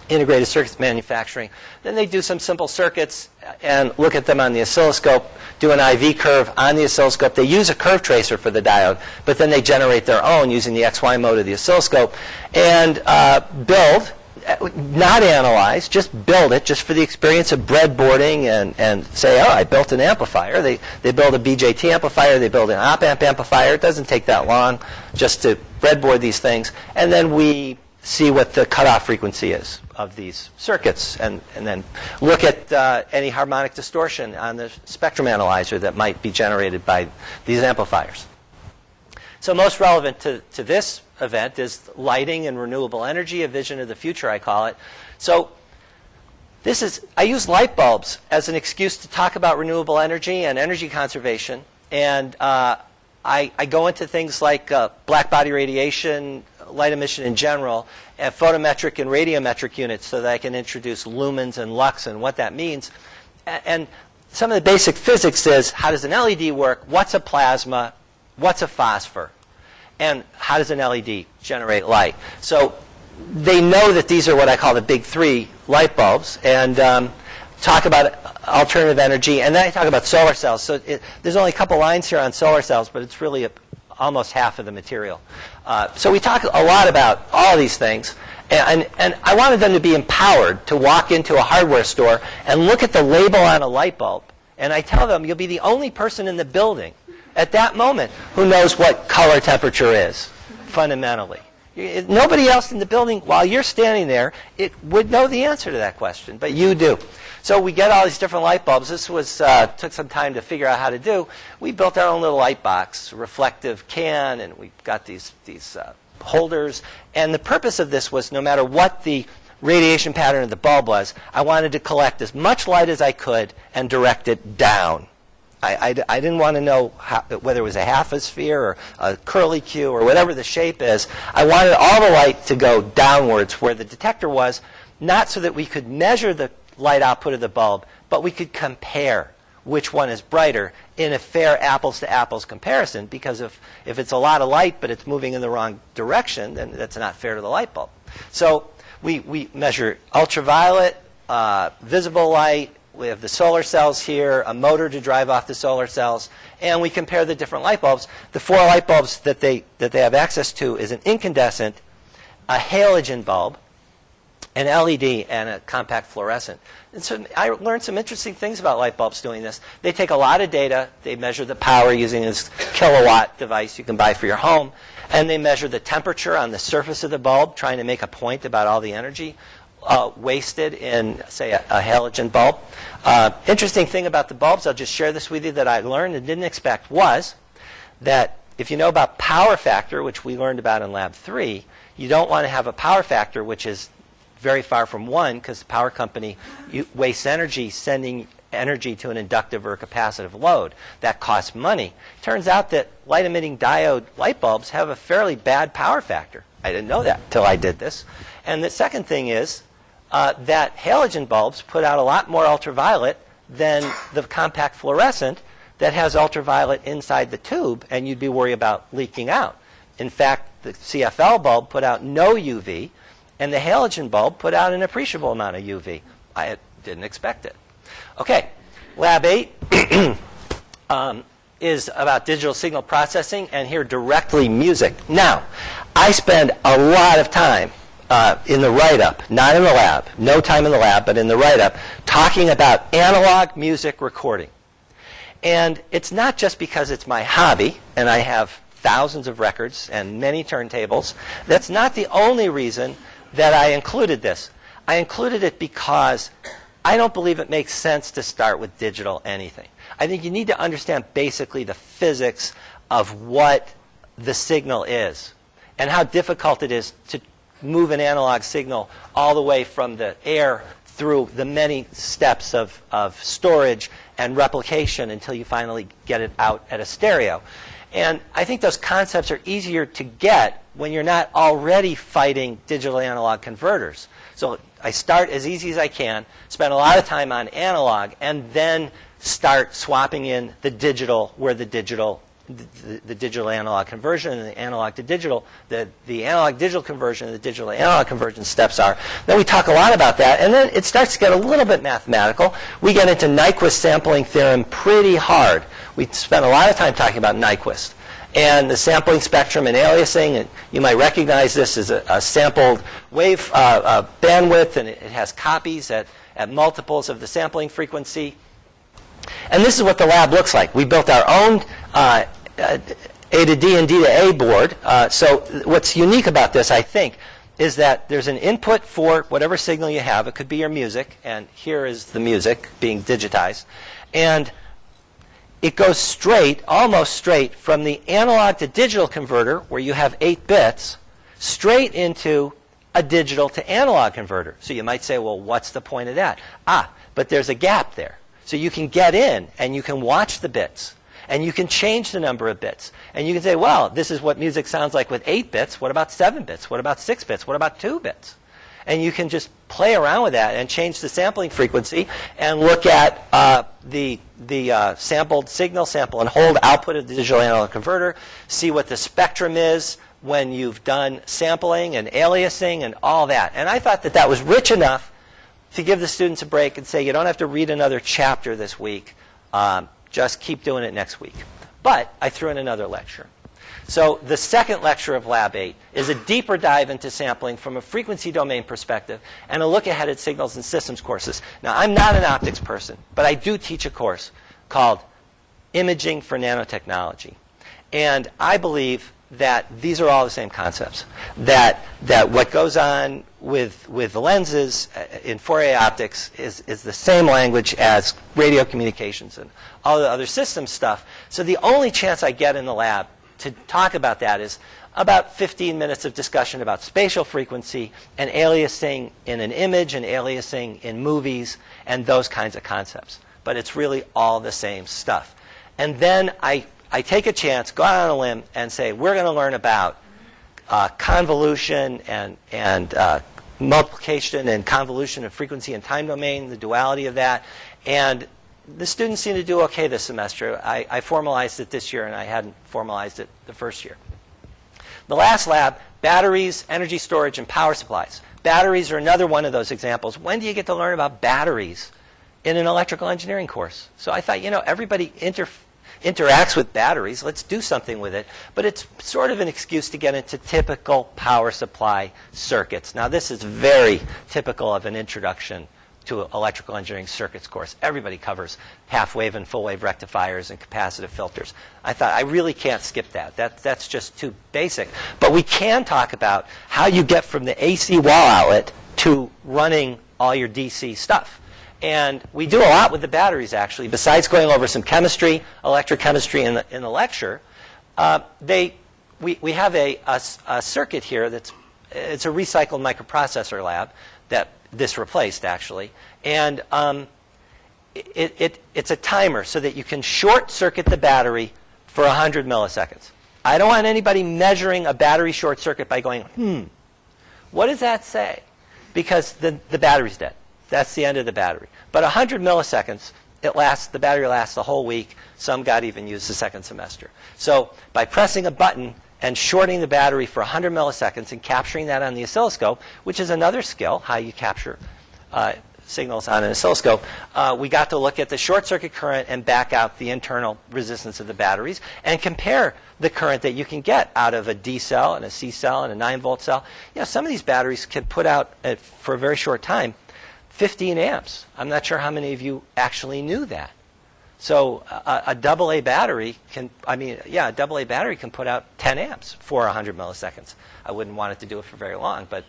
integrated circuits manufacturing. Then they do some simple circuits and look at them on the oscilloscope, do an IV curve on the oscilloscope. They use a curve tracer for the diode, but then they generate their own using the XY mode of the oscilloscope and build, not analyze, just build it, just for the experience of breadboarding and say, oh, I built an amplifier. They build a BJT amplifier. They build an op amp amplifier. It doesn't take that long just to breadboard these things. And then we see what the cutoff frequency is of these circuits and then look at any harmonic distortion on the spectrum analyzer that might be generated by these amplifiers. So most relevant to this event is lighting and renewable energy, a vision of the future, I call it. So I use light bulbs as an excuse to talk about renewable energy and energy conservation. And I go into things like black body radiation, light emission in general, and photometric and radiometric units so that I can introduce lumens and lux and what that means. And some of the basic physics is, how does an LED work? What's a plasma? What's a phosphor? And how does an LED generate light? So they know that these are what I call the big 3 light bulbs, and talk about alternative energy. And then I talk about solar cells. So there's only a couple lines here on solar cells, but it's really almost half of the material. So we talk a lot about all these things. And I wanted them to be empowered to walk into a hardware store and look at the label on a light bulb. And I tell them, you'll be the only person in the building at that moment who knows what color temperature is, fundamentally. Nobody else in the building, while you're standing there, it would know the answer to that question, but you do. So we get all these different light bulbs. This was took some time to figure out how to do. We built our own little light box, reflective can, and we got these holders. And the purpose of this was, no matter what the radiation pattern of the bulb was, I wanted to collect as much light as I could and direct it down. I didn't want to know whether it was a half a sphere or a curly Q or whatever the shape is. I wanted all the light to go downwards where the detector was, not so that we could measure the light output of the bulb, but we could compare which one is brighter in a fair apples-to-apples comparison, because if it's a lot of light but it's moving in the wrong direction, then that's not fair to the light bulb. So we measure ultraviolet, visible light. We have the solar cells here, a motor to drive off the solar cells, and we compare the different light bulbs. The 4 light bulbs that they have access to is an incandescent, a halogen bulb, an LED, and a compact fluorescent. And so I learned some interesting things about light bulbs doing this. They take a lot of data. They measure the power using this kilowatt device you can buy for your home, and they measure the temperature on the surface of the bulb, trying to make a point about all the energy wasted in, say, a halogen bulb. Interesting thing about the bulbs, I'll just share this with you, that I learned and didn't expect, was that if you know about power factor, which we learned about in Lab 3, you don't want to have a power factor which is very far from 1 because the power company wastes energy sending energy to an inductive or a capacitive load. That costs money. Turns out that light-emitting diode light bulbs have a fairly bad power factor. I didn't know that until I did this. And the second thing is that halogen bulbs put out a lot more ultraviolet than the compact fluorescent that has ultraviolet inside the tube, and you'd be worried about leaking out. In fact, the CFL bulb put out no UV, and the halogen bulb put out an appreciable amount of UV. I didn't expect it. Okay, Lab 8 is about digital signal processing, and here directly music. Now, I spend a lot of time in the write-up, not in the lab, no time in the lab, but in the write-up, talking about analog music recording. And it's not just because it's my hobby, and I have thousands of records and many turntables. That's not the only reason that I included this. I included it because I don't believe it makes sense to start with digital anything. I think you need to understand basically the physics of what the signal is and how difficult it is to move an analog signal all the way from the air through the many steps of storage and replication until you finally get it out at a stereo. And I think those concepts are easier to get when you're not already fighting digital analog converters. So I start as easy as I can, spend a lot of time on analog, and then start swapping in the digital where the digital analog conversion and the analog to digital, the analog digital conversion and the digital analog conversion steps are. Then we talk a lot about that, and then it starts to get a little bit mathematical. We get into Nyquist sampling theorem pretty hard. We spent a lot of time talking about Nyquist and the sampling spectrum and aliasing. And you might recognize this as a sampled wave bandwidth, and it has copies at multiples of the sampling frequency. And this is what the lab looks like. We built our own A to D and D to A board. So what's unique about this, I think, is that there's an input for whatever signal you have. It could be your music, and here is the music being digitized. And it goes straight, almost straight, from the analog to digital converter, where you have 8 bits, straight into a digital to analog converter. So you might say, well, what's the point of that? But there's a gap there. So you can get in, and you can watch the bits, and you can change the number of bits. And you can say, well, this is what music sounds like with 8 bits. What about 7 bits? What about 6 bits? What about 2 bits? And you can just play around with that and change the sampling frequency and look at the sampled signal, sample and hold output of the digital analog converter, see what the spectrum is when you've done sampling and aliasing and all that. And I thought that that was rich enough to give the students a break and say, you don't have to read another chapter this week. Just keep doing it next week. But I threw in another lecture. So the second lecture of Lab 8 is a deeper dive into sampling from a frequency domain perspective and a look ahead at signals and systems courses. Now, I'm not an optics person, but I do teach a course called Imaging for Nanotechnology. And I believe that these are all the same concepts. That what goes on with the lenses in Fourier optics is the same language as radio communications and all the other system stuff. So the only chance I get in the lab to talk about that is about 15 minutes of discussion about spatial frequency and aliasing in an image and aliasing in movies and those kinds of concepts. But it's really all the same stuff. And then I take a chance, go out on a limb, and say, we're going to learn about convolution and multiplication and convolution of frequency and time domain, the duality of that. And the students seem to do okay this semester. I formalized it this year, and I hadn't formalized it the first year. The last lab, batteries, energy storage, and power supplies. Batteries are another one of those examples. When do you get to learn about batteries in an electrical engineering course? So I thought, everybody interacts with batteries. Let's do something with it. But it's sort of an excuse to get into typical power supply circuits. Now, this is very typical of an introduction to electrical engineering circuits course. Everybody covers half-wave and full-wave rectifiers and capacitive filters. I thought, I really can't skip that. That's just too basic. But we can talk about how you get from the AC wall outlet to running all your DC stuff. And we do a lot with the batteries, actually. Besides going over some chemistry, electrochemistry in the lecture, we have a circuit here it's a recycled microprocessor lab that this replaced, actually. And it's a timer so that you can short circuit the battery for 100 milliseconds. I don't want anybody measuring a battery short circuit by going, what does that say? Because the battery's dead. That's the end of the battery. But 100 milliseconds, the battery lasts the whole week. Some got even used the second semester. So by pressing a button and shorting the battery for 100 milliseconds and capturing that on the oscilloscope, which is another skill, how you capture signals on an oscilloscope, we got to look at the short circuit current and back out the internal resistance of the batteries and compare the current that you can get out of a D cell and a C cell and a 9-volt cell. Some of these batteries can put out, for a very short time, 15 amps. I'm not sure how many of you actually knew that. So a AA battery can, a AA battery can put out 10 amps for 100 milliseconds. I wouldn't want it to do it for very long, but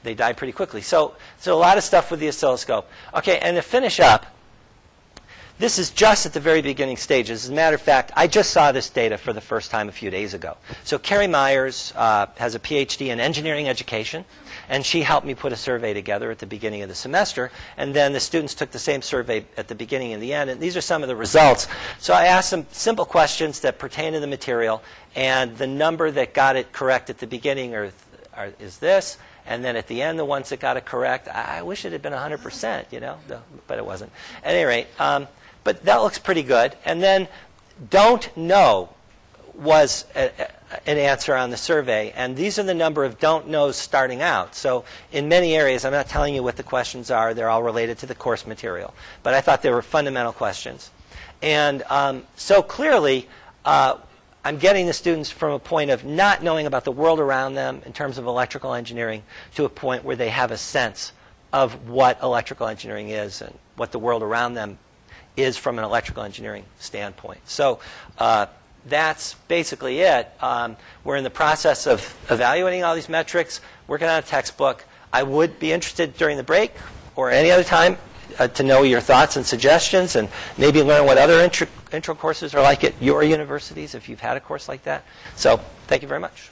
they die pretty quickly. So a lot of stuff with the oscilloscope. Okay, and to finish up, this is just at the very beginning stages. As a matter of fact, I just saw this data for the first time a few days ago. So Carrie Myers has a PhD in engineering education, and she helped me put a survey together at the beginning of the semester. And then the students took the same survey at the beginning and the end. And these are some of the results. So I asked some simple questions that pertain to the material. And the number that got it correct at the beginning is this. And then at the end, the ones that got it correct, I wish it had been 100%, but it wasn't. At any rate, but that looks pretty good. And then don't know was an answer on the survey. And these are the number of don't knows starting out. So in many areas, I'm not telling you what the questions are. They're all related to the course material. But I thought they were fundamental questions. And so clearly, I'm getting the students from a point of not knowing about the world around them in terms of electrical engineering to a point where they have a sense of what electrical engineering is and what the world around them is from an electrical engineering standpoint. So that's basically it. We're in the process of evaluating all these metrics, working on a textbook. I would be interested during the break or any other time to know your thoughts and suggestions and maybe learn what other intro courses are like at your universities if you've had a course like that. So thank you very much.